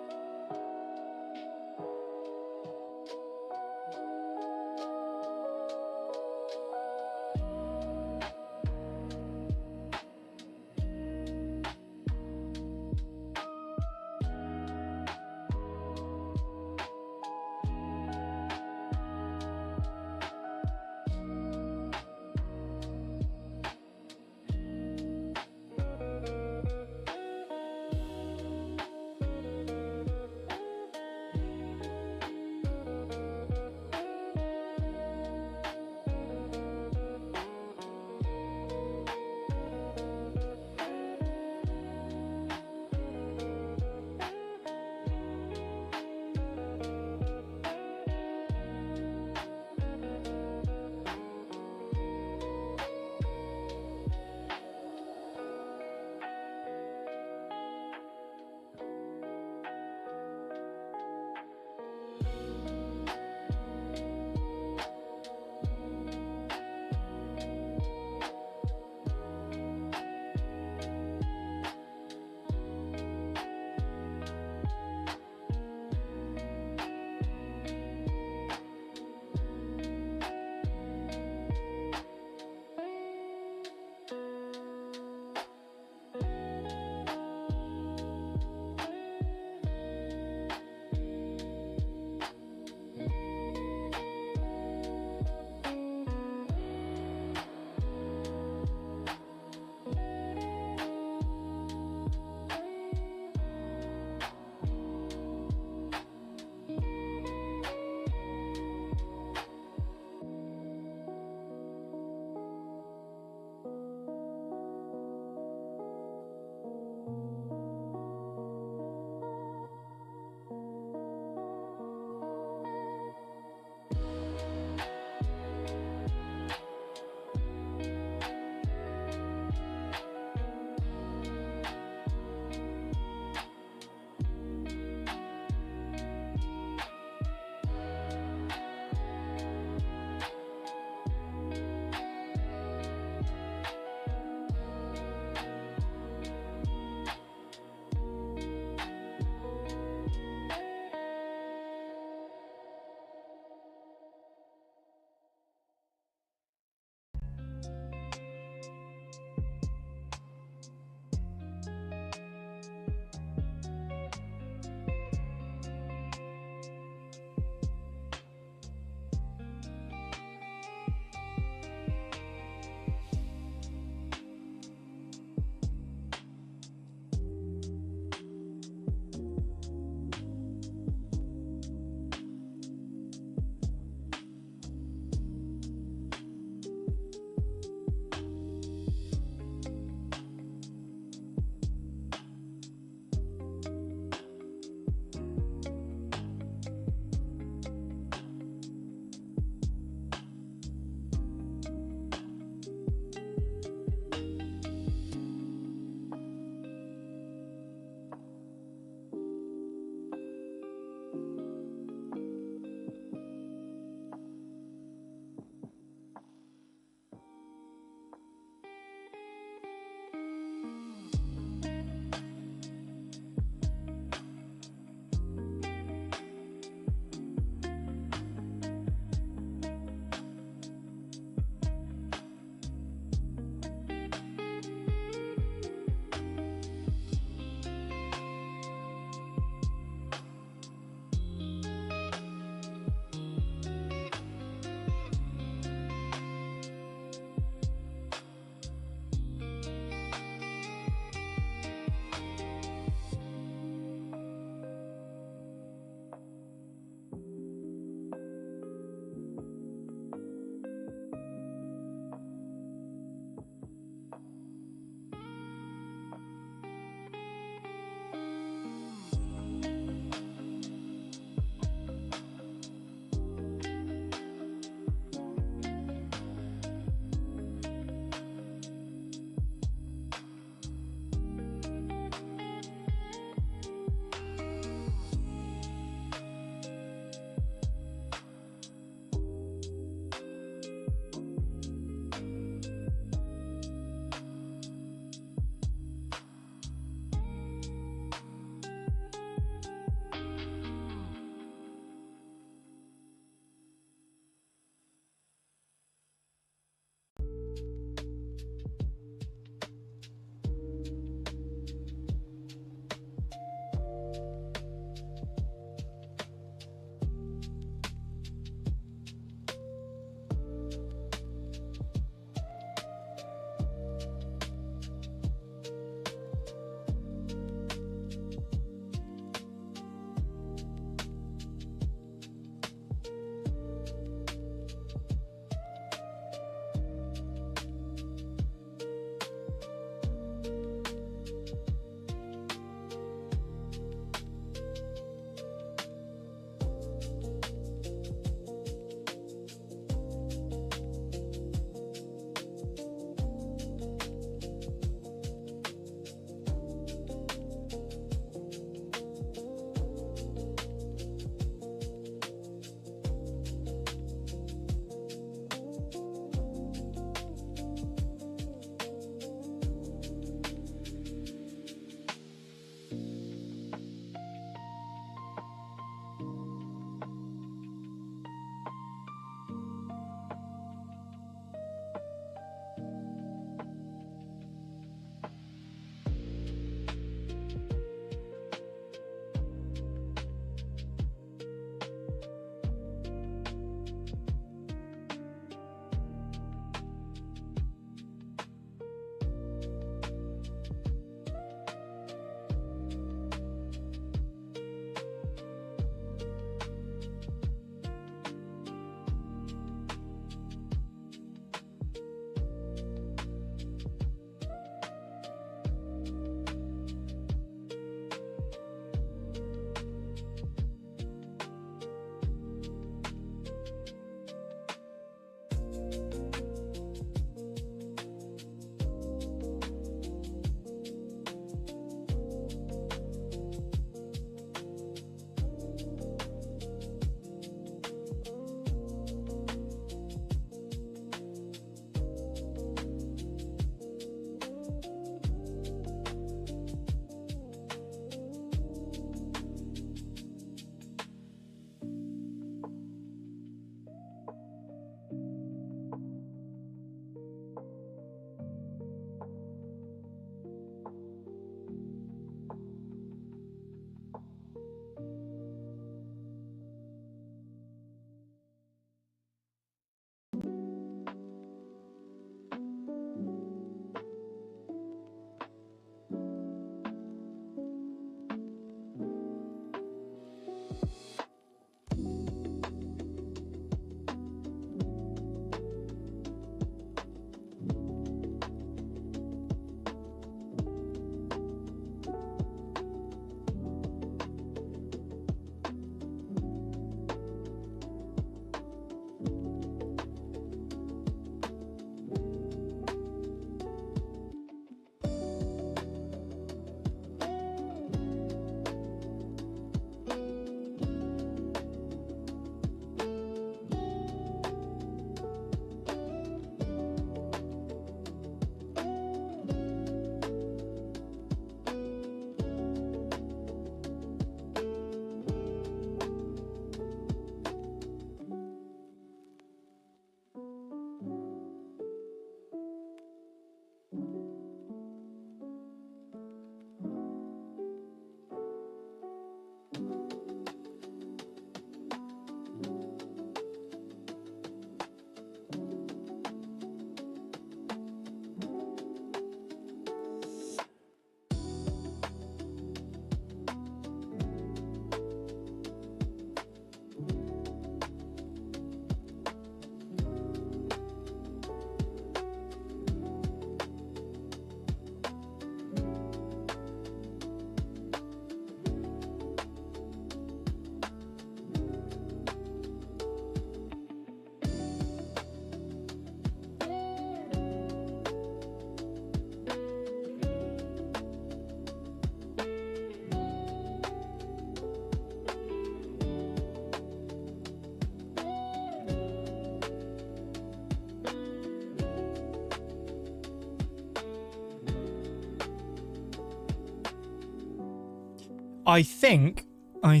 A: I think I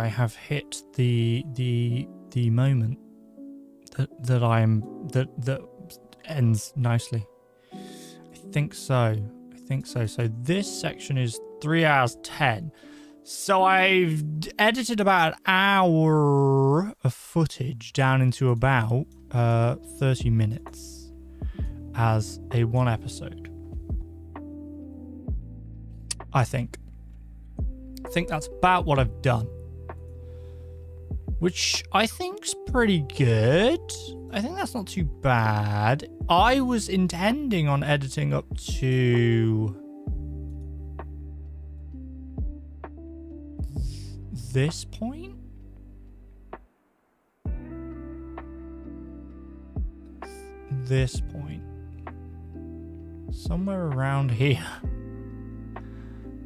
A: have hit the moment that ends nicely. I think so. So this section is 3 hours 10. So I've edited about an hour of footage down into about 30 minutes as a one episode. I think that's about what I've done, which I think's pretty good. I think that's not too bad. I was intending on editing up to this point. This point. Somewhere around here.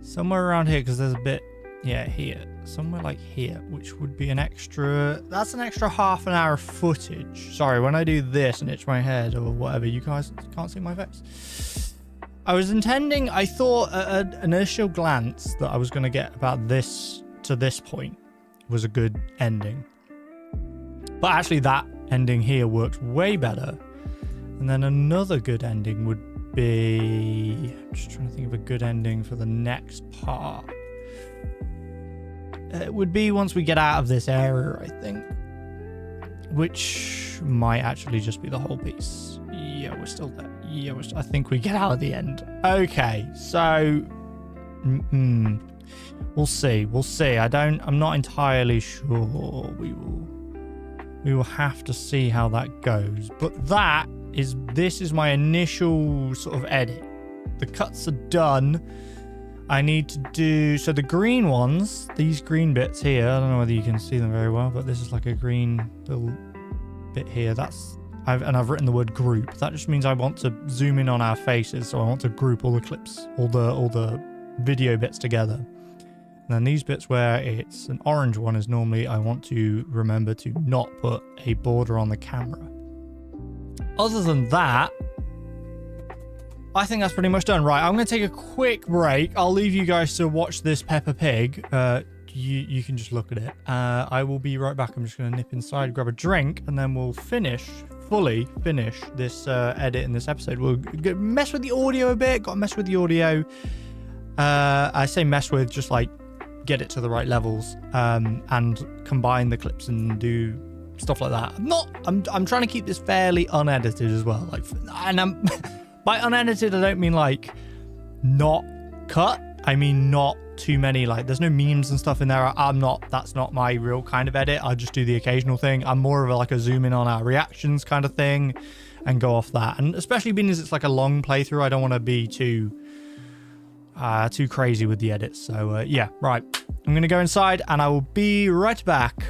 A: Somewhere around here, because there's a bit, yeah, here. Somewhere like here, which would be an extra, that's an extra half an hour of footage. Sorry, when I do this and itch my head or whatever, you guys can't see my face. I was intending, I thought at an initial glance that I was going to get about this to this point was a good ending. But actually that ending here works way better. And then another good ending would be, I'm just trying to think of a good ending for the next part. It would be once we get out of this area, I think, which might actually just be the whole piece. Yeah, we're still there. Yeah, I think we get out at the end. Okay, so we'll see. I'm not entirely sure. We will have to see how that goes. But this is my initial sort of edit. The cuts are done. I need to do, so the green ones, these green bits here, I don't know whether you can see them very well, but this is like a green little bit here. I've written the word group. That just means I want to zoom in on our faces. So I want to group all the clips, all the video bits together. And then these bits where it's an orange one is normally, I want to remember to not put a border on the camera. Other than that, I think that's pretty much done. Right, I'm going to take a quick break. I'll leave you guys to watch this Peppa Pig. You can just look at it. I will be right back. I'm just going to nip inside, grab a drink, and then we'll fully finish this edit in this episode. We'll mess with the audio a bit. Got to mess with the audio. I say mess with, just like get it to the right levels, and combine the clips and do stuff like that. I'm trying to keep this fairly unedited as well. By unedited, I don't mean like not cut. I mean not too many, like there's no memes and stuff in there. That's not my real kind of edit. I just do the occasional thing. I'm more of like a zoom in on our reactions kind of thing and go off that. And especially being as it's like a long playthrough, I don't want to be too crazy with the edits. So yeah, right. I'm going to go inside and I will be right back.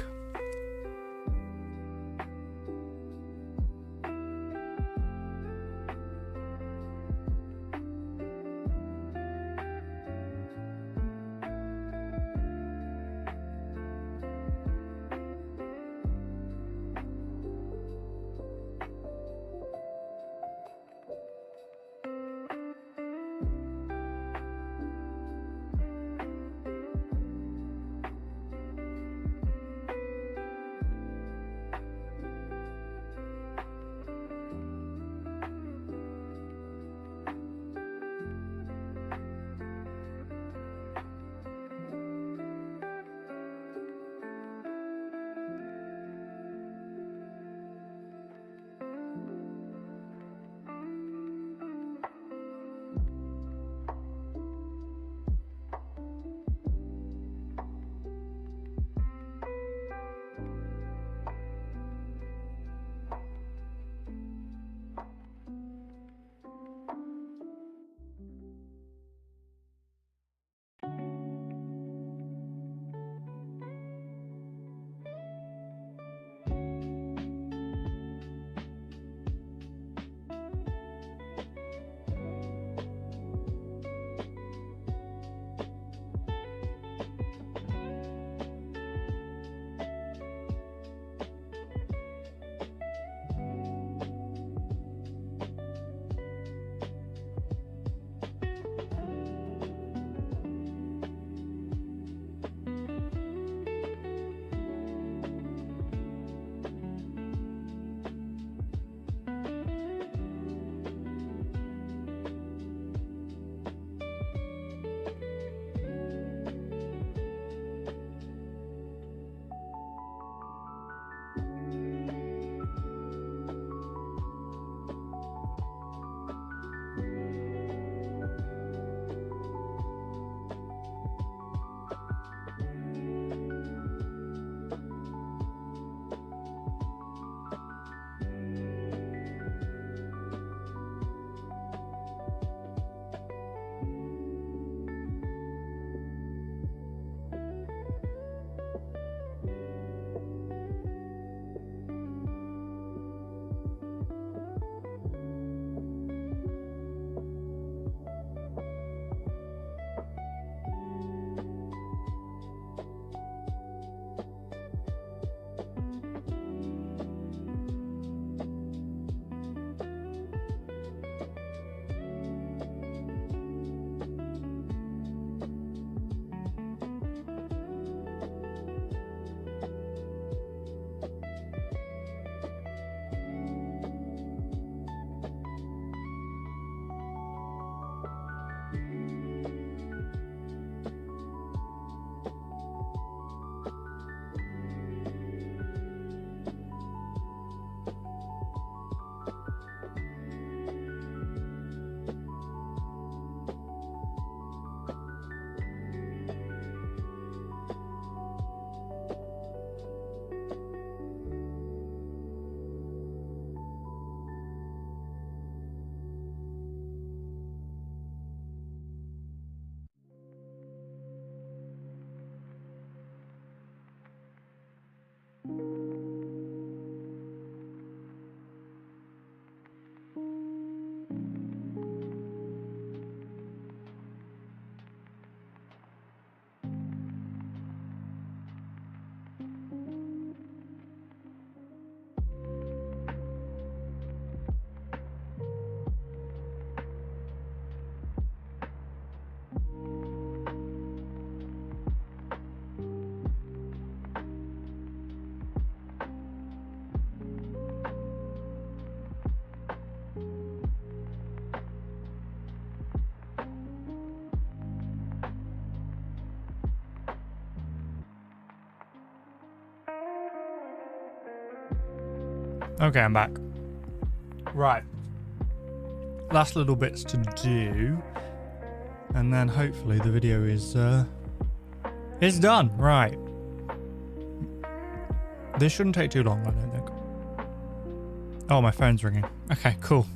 A: Okay, I'm back. Right. Last little bits to do. And then hopefully the video is done. Right. This shouldn't take too long, I don't think. Oh, my phone's ringing. Okay, cool.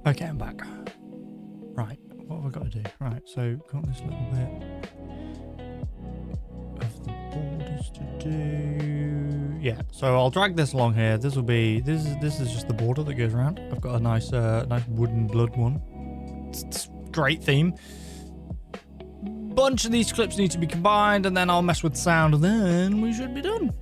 A: Okay, I'm back. Right, what have I got to do? Right, so got this little bit of the borders to do. Yeah, so I'll drag this along here. This is just the border that goes around. I've got a nice wooden blood one. It's great theme. Bunch of these clips need to be combined, and then I'll mess with sound, and then we should be done.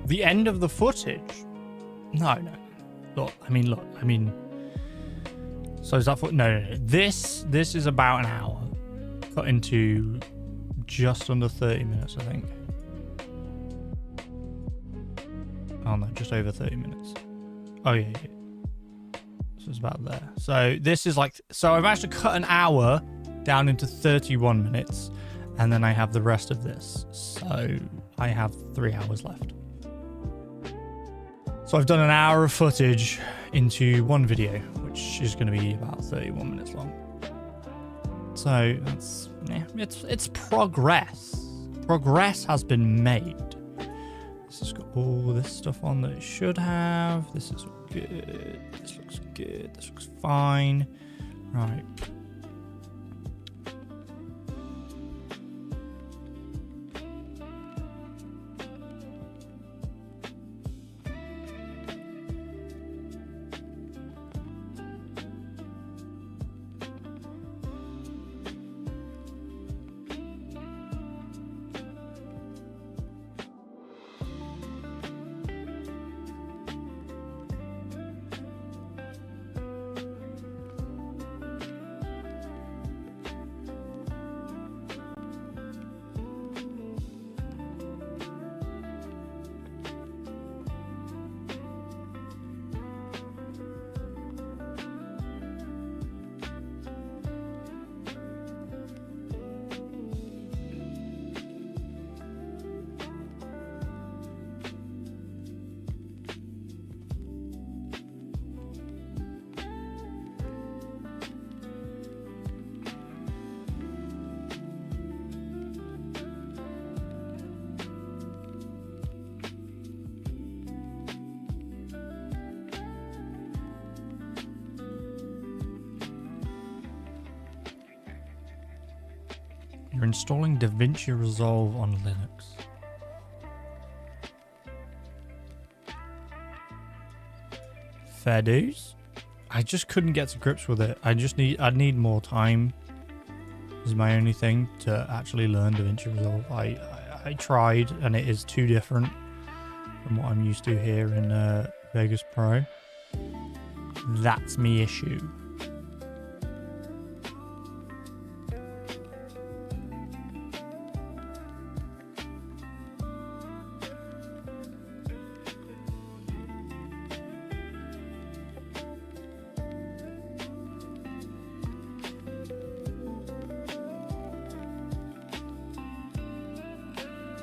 A: The end of the footage? No. Look. So is that for? No. This is about an hour, cut into just under 30 minutes, I think. Oh no, just over 30 minutes. Oh yeah. So it's about there. So this is like, so I've managed to cut an hour down into 31 minutes, and then I have the rest of this. So I have 3 hours left. So I've done an hour of footage into one video, which is going to be about 31 minutes long. So that's, yeah, it's progress. Progress has been made. This has got all this stuff on that it should have. This is good. This looks good. This looks fine. Right. You're installing DaVinci Resolve on Linux. Fair dues. I just couldn't get to grips with it. I'd need more time. Is my only thing to actually learn DaVinci Resolve. I tried, and it is too different from what I'm used to here in Vegas Pro. That's me issue.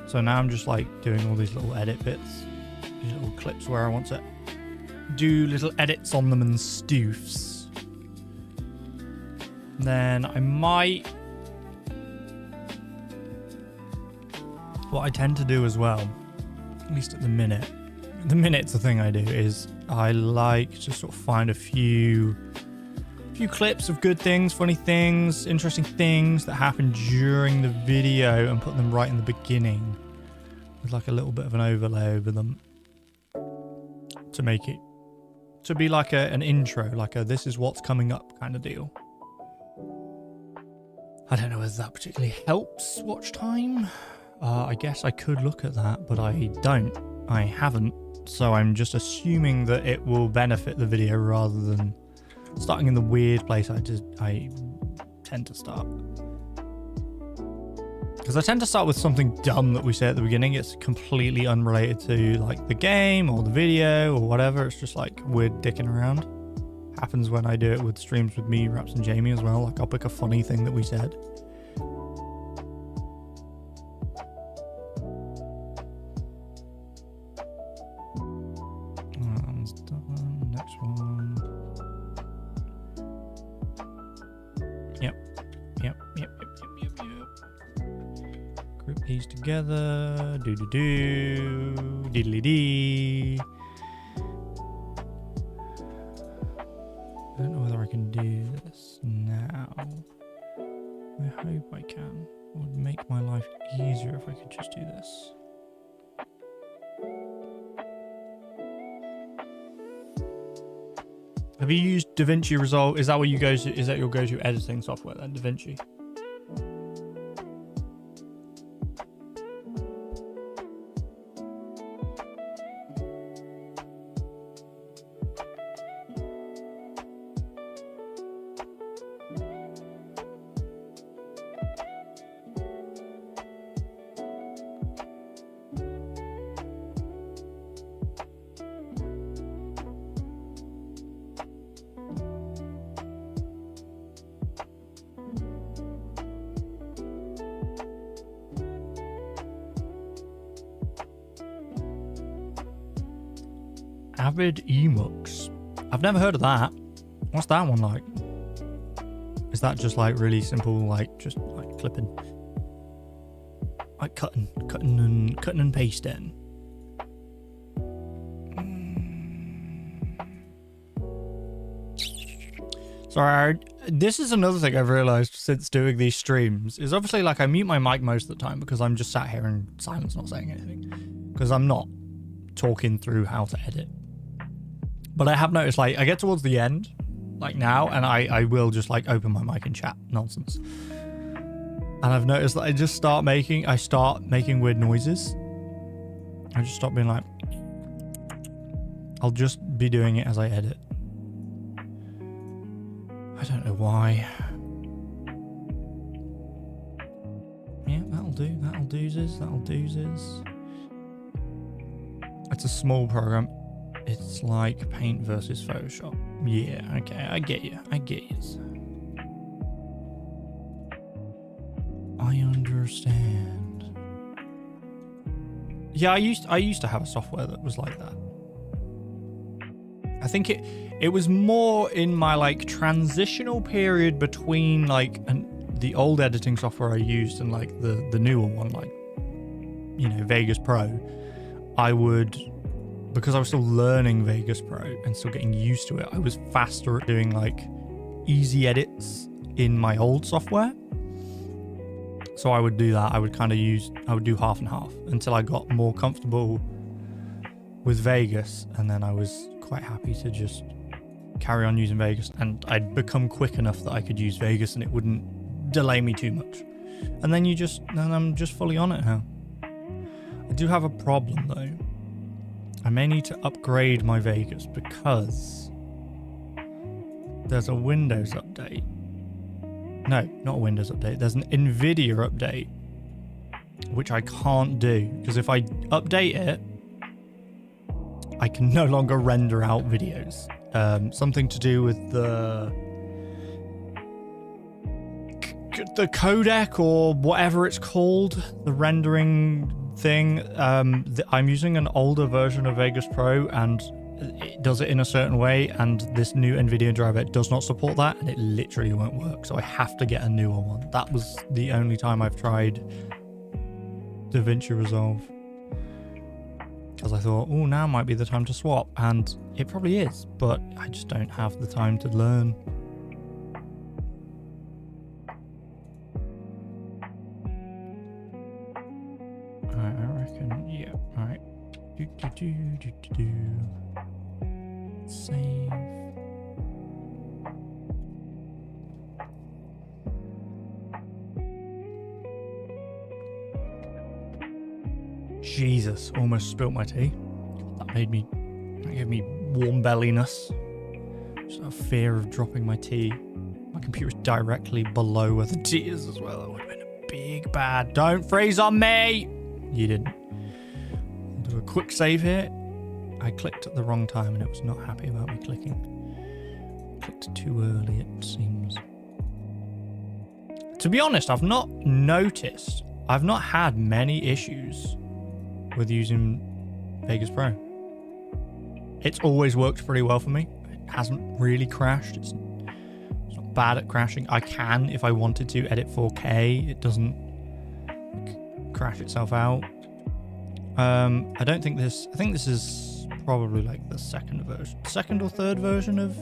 A: So now I'm just like doing all these little edit bits, these little clips where I want to do little edits on them and stoofs. Then I might, what I tend to do as well, at least at the minute it's the thing I do, is I like to sort of find a few clips of good things, funny things, interesting things that happen during the video and put them right in the beginning with like a little bit of an overlay over them to make it to be like an intro, like a this is what's coming up kind of deal. I don't know whether that particularly helps watch time. I guess I could look at that, but I don't. I haven't. So I'm just assuming that it will benefit the video rather than starting in the weird place I tend to start. Because I tend to start with something dumb that we say at the beginning. It's completely unrelated to like the game or the video or whatever. It's just like we're dicking around. Happens when I do it with streams with me, Raps, and Jamie as well. Like I'll pick a funny thing that we said. That one's done. Next one. Yep. Group these together. Do-do-do. Diddly-dee. I don't know whether I can do this now. I hope I can. It would make my life easier if I could just do this. Have you used DaVinci Resolve? Is that what you go to? Is that your go-to editing software then, DaVinci? Avid Emux. I've never heard of that. What's that one like? Is that just like really simple, like just like clipping? Like cutting and pasting. Sorry, this is another thing I've realized since doing these streams, is obviously like I mute my mic most of the time because I'm just sat here in silence not saying anything. Because I'm not talking through how to edit. But I have noticed like I get towards the end, like now, and I will just like open my mic and chat nonsense. And I've noticed that I start making weird noises. I just stop being like, I'll just be doing it as I edit. I don't know why. Yeah, that'll do this. It's a small program. It's like Paint versus Photoshop. Yeah, okay, I get you. I understand. Yeah, I used to have a software that was like that. I think it was more in my like transitional period between like the old editing software I used and like the newer one, like, you know, Vegas Pro. Because I was still learning Vegas Pro and still getting used to it, I was faster at doing like easy edits in my old software. So I would do that. I would do half and half until I got more comfortable with Vegas, and then I was quite happy to just carry on using Vegas, and I'd become quick enough that I could use Vegas and it wouldn't delay me too much. And then I'm just fully on it now. I do have a problem though. I may need to upgrade my Vegas because there's a Windows update. No, not a Windows update. There's an NVIDIA update, which I can't do because if I update it, I can no longer render out videos. Something to do with the codec or whatever it's called, the rendering thing. I'm using an older version of Vegas Pro and it does it in a certain way, and this new NVIDIA driver does not support that, and it literally won't work, so I have to get a newer one. That was the only time I've tried DaVinci Resolve, because I thought, oh, now might be the time to swap, and it probably is, but I just don't have the time to learn. I reckon, yeah, alright. Save. Jesus, almost spilt my tea. That gave me warm belliness. Just a fear of dropping my tea. My computer's directly below where the tea is as well. That would have been a big bad. Don't freeze on me! You didn't. I'll do a quick save here. I clicked at the wrong time and it was not happy about me clicking. Clicked too early, it seems. To be honest, I've not had many issues with using Vegas Pro. It's always worked pretty well for me. It hasn't really crashed. It's not bad at crashing. I can, if I wanted to, edit 4K. It doesn't crash itself out. I think this is probably like the second or third version of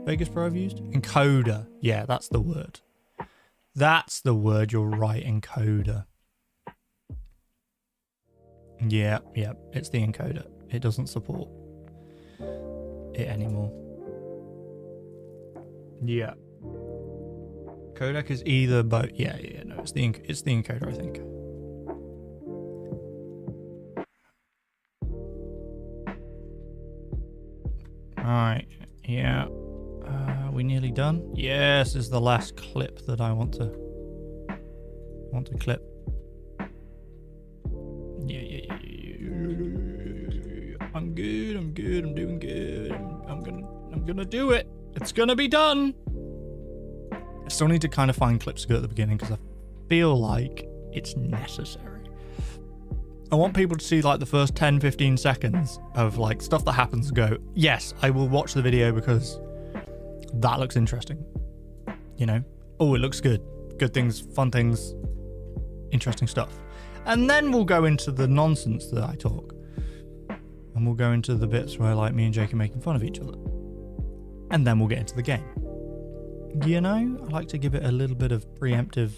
A: Vegas Pro I've used. Encoder. Yeah, that's the word. That's the word, you're right, encoder. Yeah, it's the encoder. It doesn't support it anymore. Yeah. Codec is either both. Yeah, no, it's the encoder, I think. Alright, yeah. We nearly done? Yes, this is the last clip that I want to clip. Yeah. I'm good, I'm doing good. I'm gonna do it. It's gonna be done. I still need to kind of find clips to go at the beginning because I feel like it's necessary. I want people to see like the first 10, 15 seconds of like stuff that happens and go, yes, I will watch the video because that looks interesting. You know? Oh, it looks good. Good things, fun things, interesting stuff. And then we'll go into the nonsense that I talk. And we'll go into the bits where like me and Jake are making fun of each other. And then we'll get into the game. You know, I like to give it a little bit of preemptive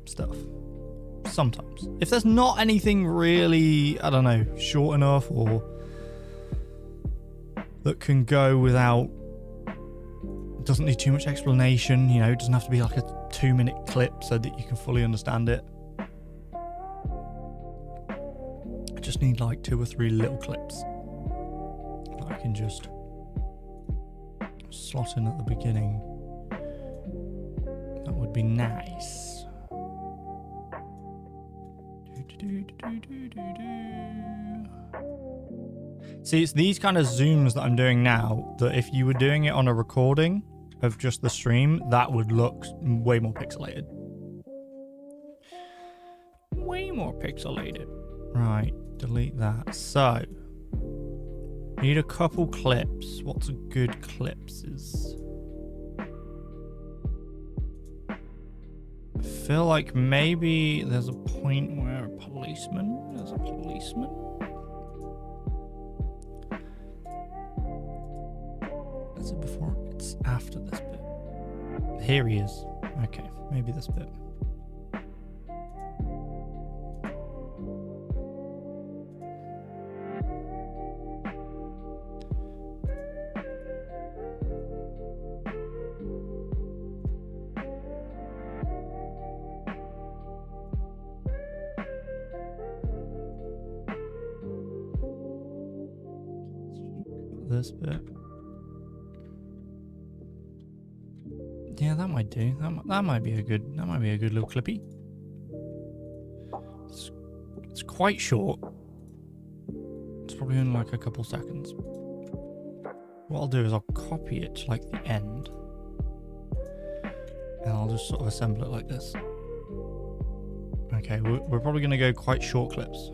A: stuff. Sometimes. If there's not anything really, I don't know, short enough or that can go without, doesn't need too much explanation, you know, it doesn't have to be like a 2-minute clip so that you can fully understand it. I just need like 2 or 3 little clips that I can just slot in at the beginning. That would be nice. See, it's these kind of zooms that I'm doing now that if you were doing it on a recording of just the stream, that would look way more pixelated. Way more pixelated. Right, delete that. So, need a couple clips. What's a good clips is? I feel like maybe there's a point where there's a policeman. Is it before? It's after this bit. Here he is. Okay, maybe this bit. This bit. Yeah, that might do. That might be a good little clippy. It's quite short. It's probably only like a couple seconds. What I'll do is I'll copy it to like the end. And I'll just sort of assemble it like this. Okay, we're probably going to go quite short clips.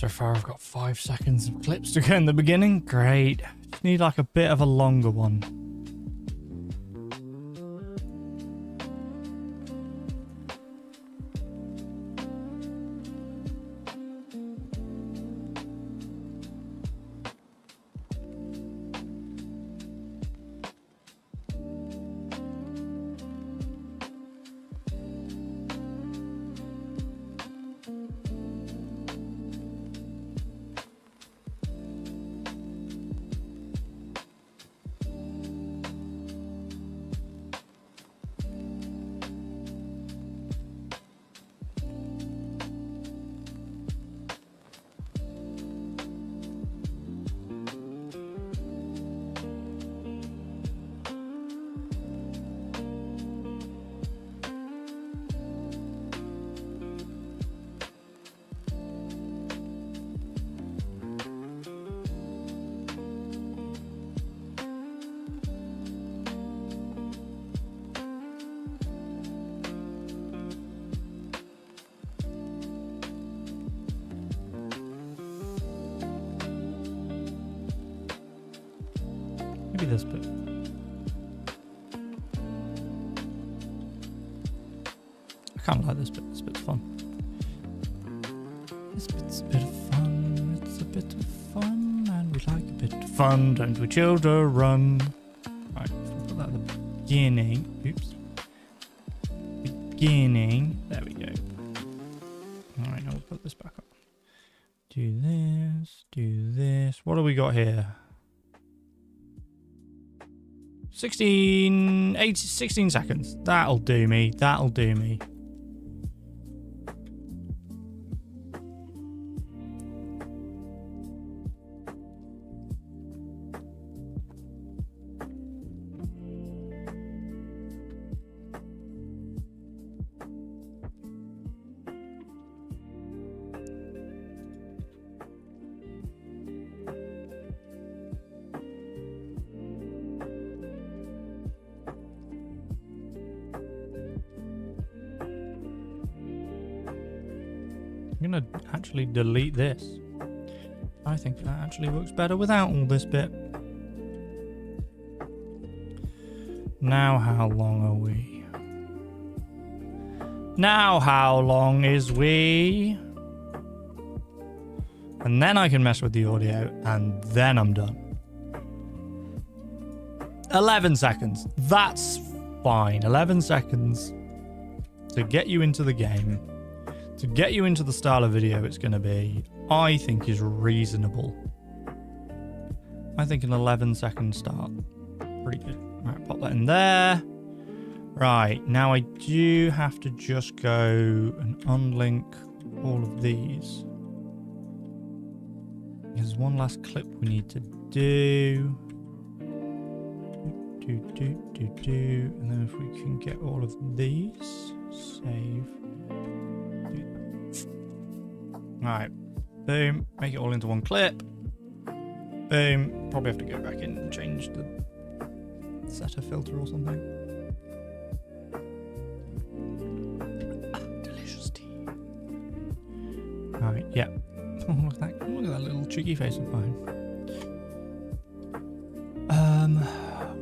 A: So far, I've got 5 seconds of clips to go in the beginning. Great. Just need like a bit of a longer one. Maybe this bit. I kind of like this bit. This bit's fun. This bit's a bit of fun. It's a bit of fun. And we like a bit of fun. Don't we, children? Right, put that at the beginning. Oops. Beginning. There we go. Alright, now we'll put this back up. Do this. Do this. What do we got here? 16 seconds. That'll do me. That'll do me. I'm gonna actually delete this. I think that actually works better without all this bit. Now how long are we? Now how long is we? And then I can mess with the audio and then I'm done. 11 seconds. That's fine. 11 seconds to get you into the game. To get you into the style of video it's going to be, I think is reasonable. I think an 11-second start. Pretty good. Right, pop that in there. Right, now I do have to just go and unlink all of these. There's one last clip we need to do. And then if we can get all of these, save. Right, boom, make it all into one clip. Boom, probably have to go back in and change the setter filter or something. Delicious tea. Right, yeah. Oh, look at that little cheeky face of mine.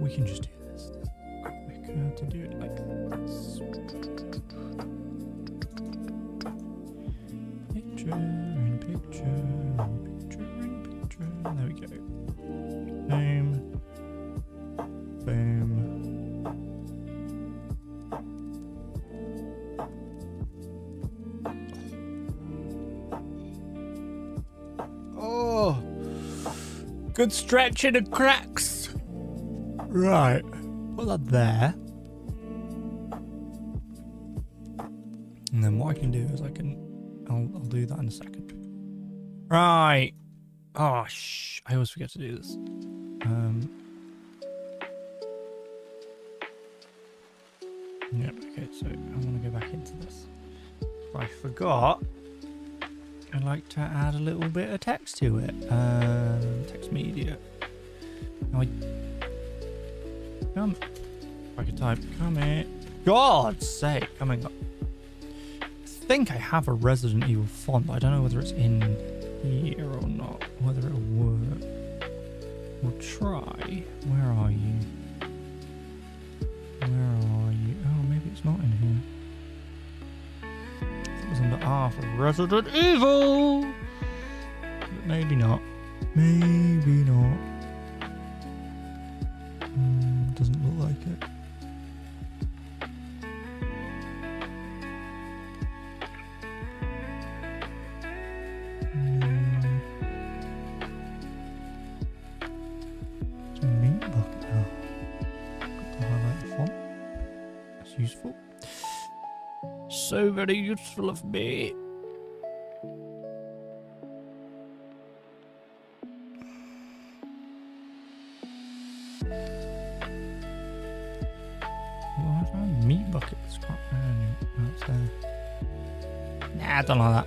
A: We can just do this. Quicker to do it like this. Picture in picture in picture in picture. There we go. Boom. Boom. Oh, good stretching and cracks. Right, put that there. And then what I can do is I'll do that in a second. Right. Oh, I always forget to do this. Yep, okay, so I want to go back into this. If I forgot, I'd like to add a little bit of text to it. Text media. Now if I could type, come here. God's sake, coming up. I think I have a Resident Evil font, but I don't know whether it's in here or not, whether it'll work. We'll try. Where are you? Where are you? Oh, maybe it's not in here. It was under R for Resident Evil! But maybe not. Maybe not. Doesn't look like it. It's a meat bucket now. Got to highlight the font. That's useful. So very useful of me. Well, I found a meat bucket that's quite that's there. Nah, I don't like that.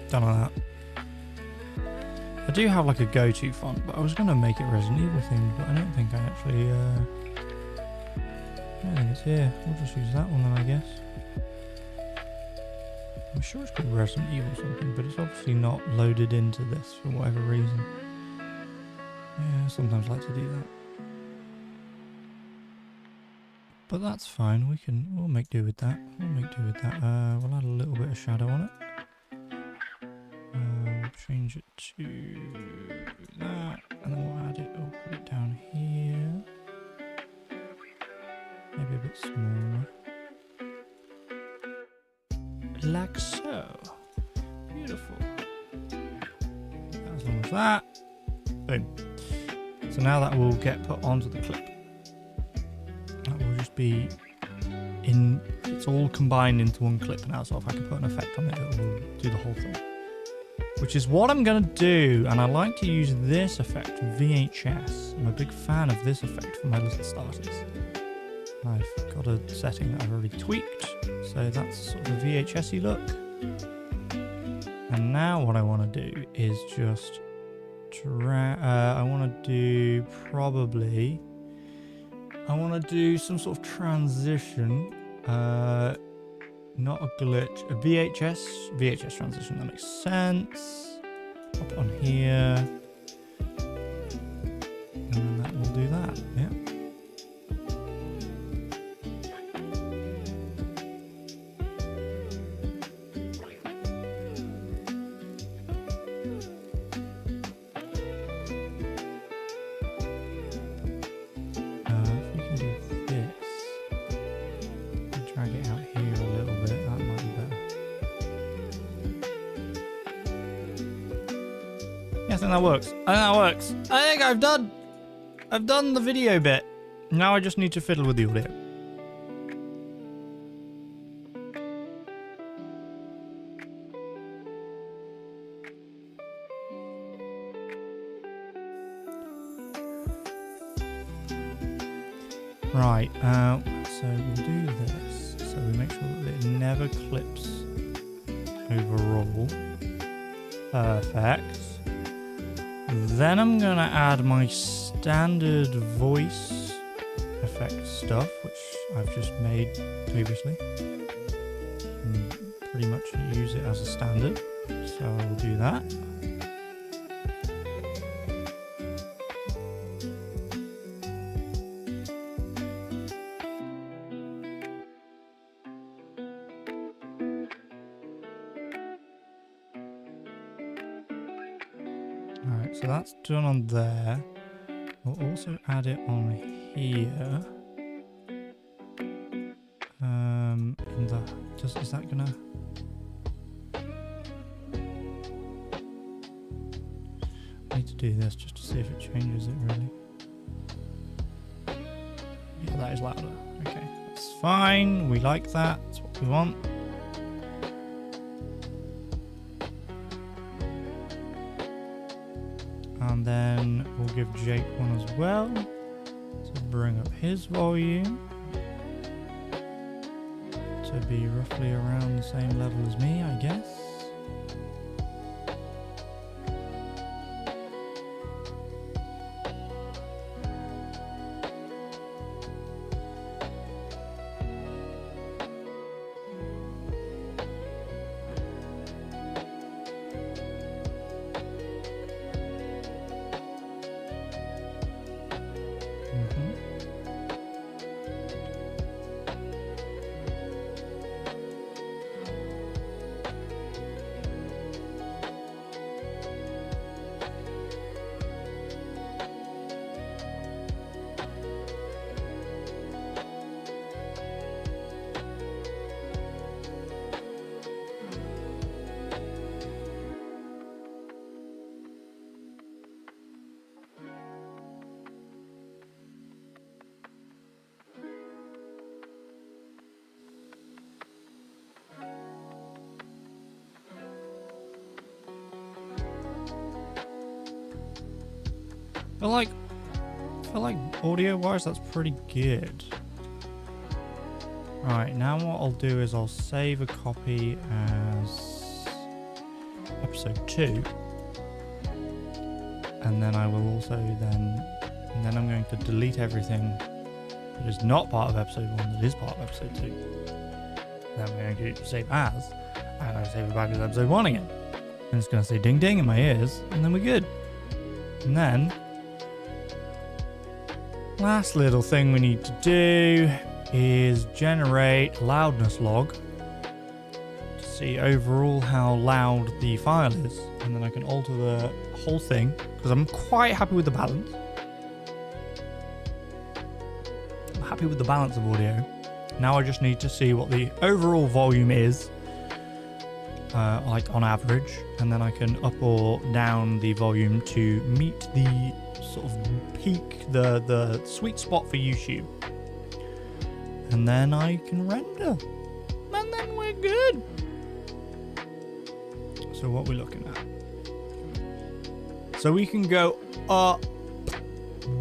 A: Don't like that. I do have like a go-to font, but I was going to make it Resident Evil themed, but I don't think I actually, I don't think it's here. We'll just use that one then, I guess. I'm sure it's called Resident Evil something, but it's obviously not loaded into this for whatever reason. Yeah, I sometimes like to do that. But that's fine, we'll make do with that. We'll add a little bit of shadow on it. We'll change it to that, and then we'll add it, we'll put it down here. Maybe a bit smaller. Like so. Beautiful. As long as that. Boom. So now that will get put onto the clip. That will just be in, it's all combined into one clip now, so if I can put an effect on it, it will do the whole thing. Which is what I'm going to do, and I like to use this effect, VHS. I'm a big fan of this effect for my little starters. I've got a setting that I've already tweaked, so that's sort of a VHS-y look. And now what I want to do is just I want to do probably, I want to do some sort of transition, not a glitch, a VHS transition, that makes sense. Pop it on here, and then that will do that, yeah. I think that works. I think I've done the video bit. Now I just need to fiddle with the audio. Right, so we'll do this. So we make sure that it never clips overall. Perfect. Then I'm going to add my standard voice effect stuff, which I've just made previously. And pretty much use it as a standard. So I'll do that. Alright, so that's done on there. We'll also add it on here. Is that gonna... I need to do this just to see if it changes it really. Yeah, that is louder. Okay, that's fine. We like that. That's what we want. And then we'll give Jake one as well to bring up his volume to be roughly around the same level as me, I guess. I feel like audio-wise, that's pretty good. Right, now what I'll do is I'll save a copy as episode 2. And then I will also and then I'm going to delete everything that is not part of episode 1 that is part of episode 2. Then we're going to save as, and I'm going to save it back as episode 1 again. And it's going to say ding ding in my ears, and then we're good. And then, last little thing we need to do is generate loudness log to see overall how loud the file is. And then I can alter the whole thing, because I'm quite happy with the balance. I'm happy with the balance of audio. Now I just need to see what the overall volume is, like on average, and then I can up or down the volume to meet the sort of peak, the sweet spot for YouTube. And then I can render, and then we're good. So what we're looking at. So we can go up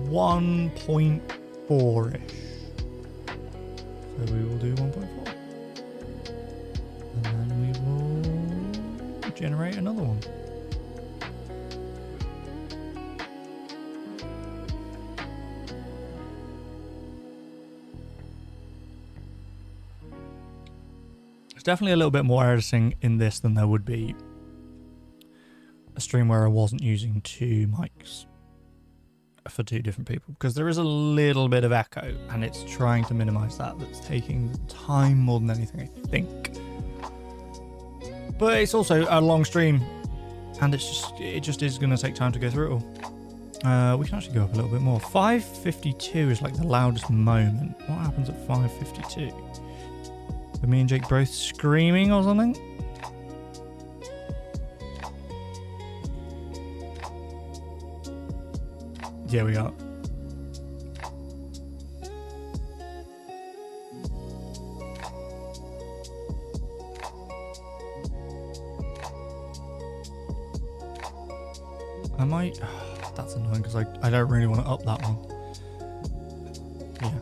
A: 1.4-ish. So we will do 1.4. And then we will generate another one. There's definitely a little bit more editing in this than there would be a stream where I wasn't using 2 mics for 2 different people, because there is a little bit of echo and it's trying to minimize that. That's taking time more than anything, I think. But it's also a long stream and it just is going to take time to go through it all. We can actually go up a little bit more. 5:52 is like the loudest moment. What happens at 5:52? Are me and Jake both screaming or something? Yeah, we are. I might... Oh, that's annoying because I don't really want to up that one. Yeah.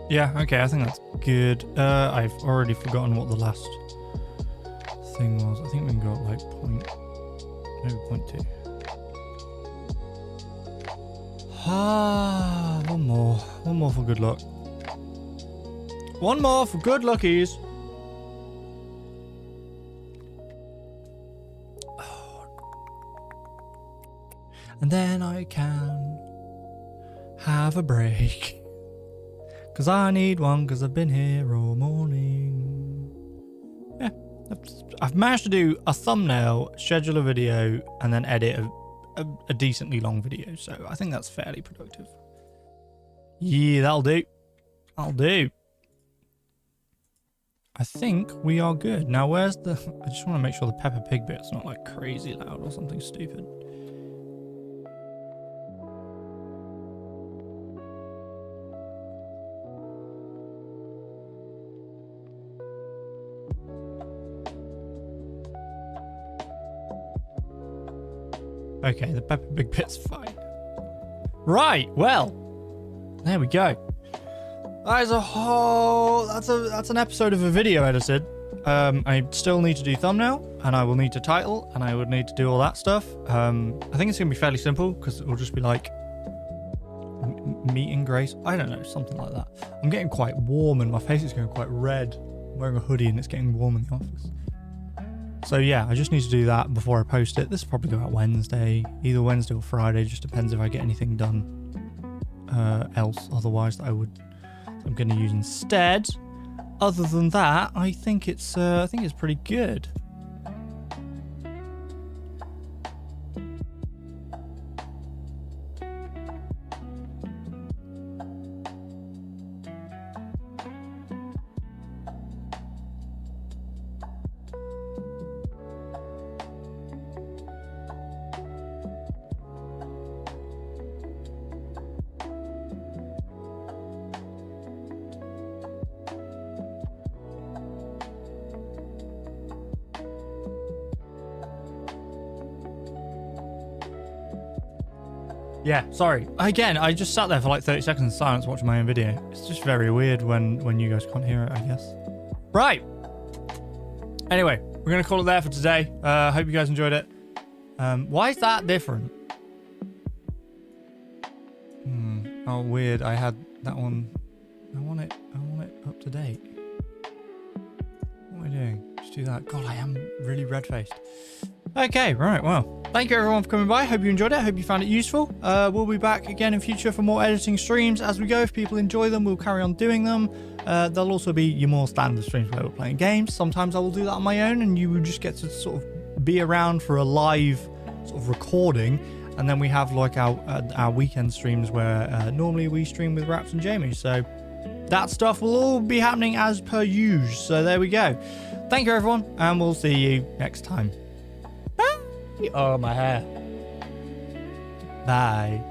A: Yeah, okay, I think that's good. I've already forgotten what the last thing was. I think we can go up like maybe 0.2. Ah, one more for good luck. One more for good luckies. And then I can have a break. Because I need one, because I've been here all morning. Yeah, I've managed to do a thumbnail, schedule a video, and then edit a decently long video. So I think that's fairly productive. Yeah, that'll do. That'll do. I think we are good. Now, where's the... I just want to make sure the Peppa Pig bit's not like crazy loud or something stupid. Okay, the Peppa Pig bit's fine. Right, well, there we go. That is a whole... That's an episode of a video edited. I still need to do thumbnail, and I will need to title, and I would need to do all that stuff. I think it's going to be fairly simple because it will just be like meet and grace. I don't know, something like that. I'm getting quite warm and my face is going quite red. I'm wearing a hoodie and it's getting warm in the office. So yeah, I just need to do that before I post it. This will probably go out Wednesday, either Wednesday or Friday. Just depends if I get anything done else otherwise that I'm going to use instead. Other than that, I think it's pretty good. Yeah, sorry. Again, I just sat there for like 30 seconds in silence watching my own video. It's just very weird when you guys can't hear it, I guess. Right. Anyway, we're going to call it there for today. Hope you guys enjoyed it. Why is that different? Oh, weird. I had that one. I want it up to date. What am I doing? Just do that. God, I am really red-faced. Okay, right, well, thank you everyone for coming by. Hope you enjoyed it. Hope you found it useful. We'll be back again in future for more editing streams as we go. If people enjoy them, we'll carry on doing them. There'll also be your more standard streams where we're playing games. Sometimes I will do that on my own and you will just get to sort of be around for a live sort of recording. And then we have like our weekend streams where normally we stream with Raps and Jamie. So that stuff will all be happening as per usual. So there we go. Thank you everyone and we'll see you next time. Oh, my hair. Bye.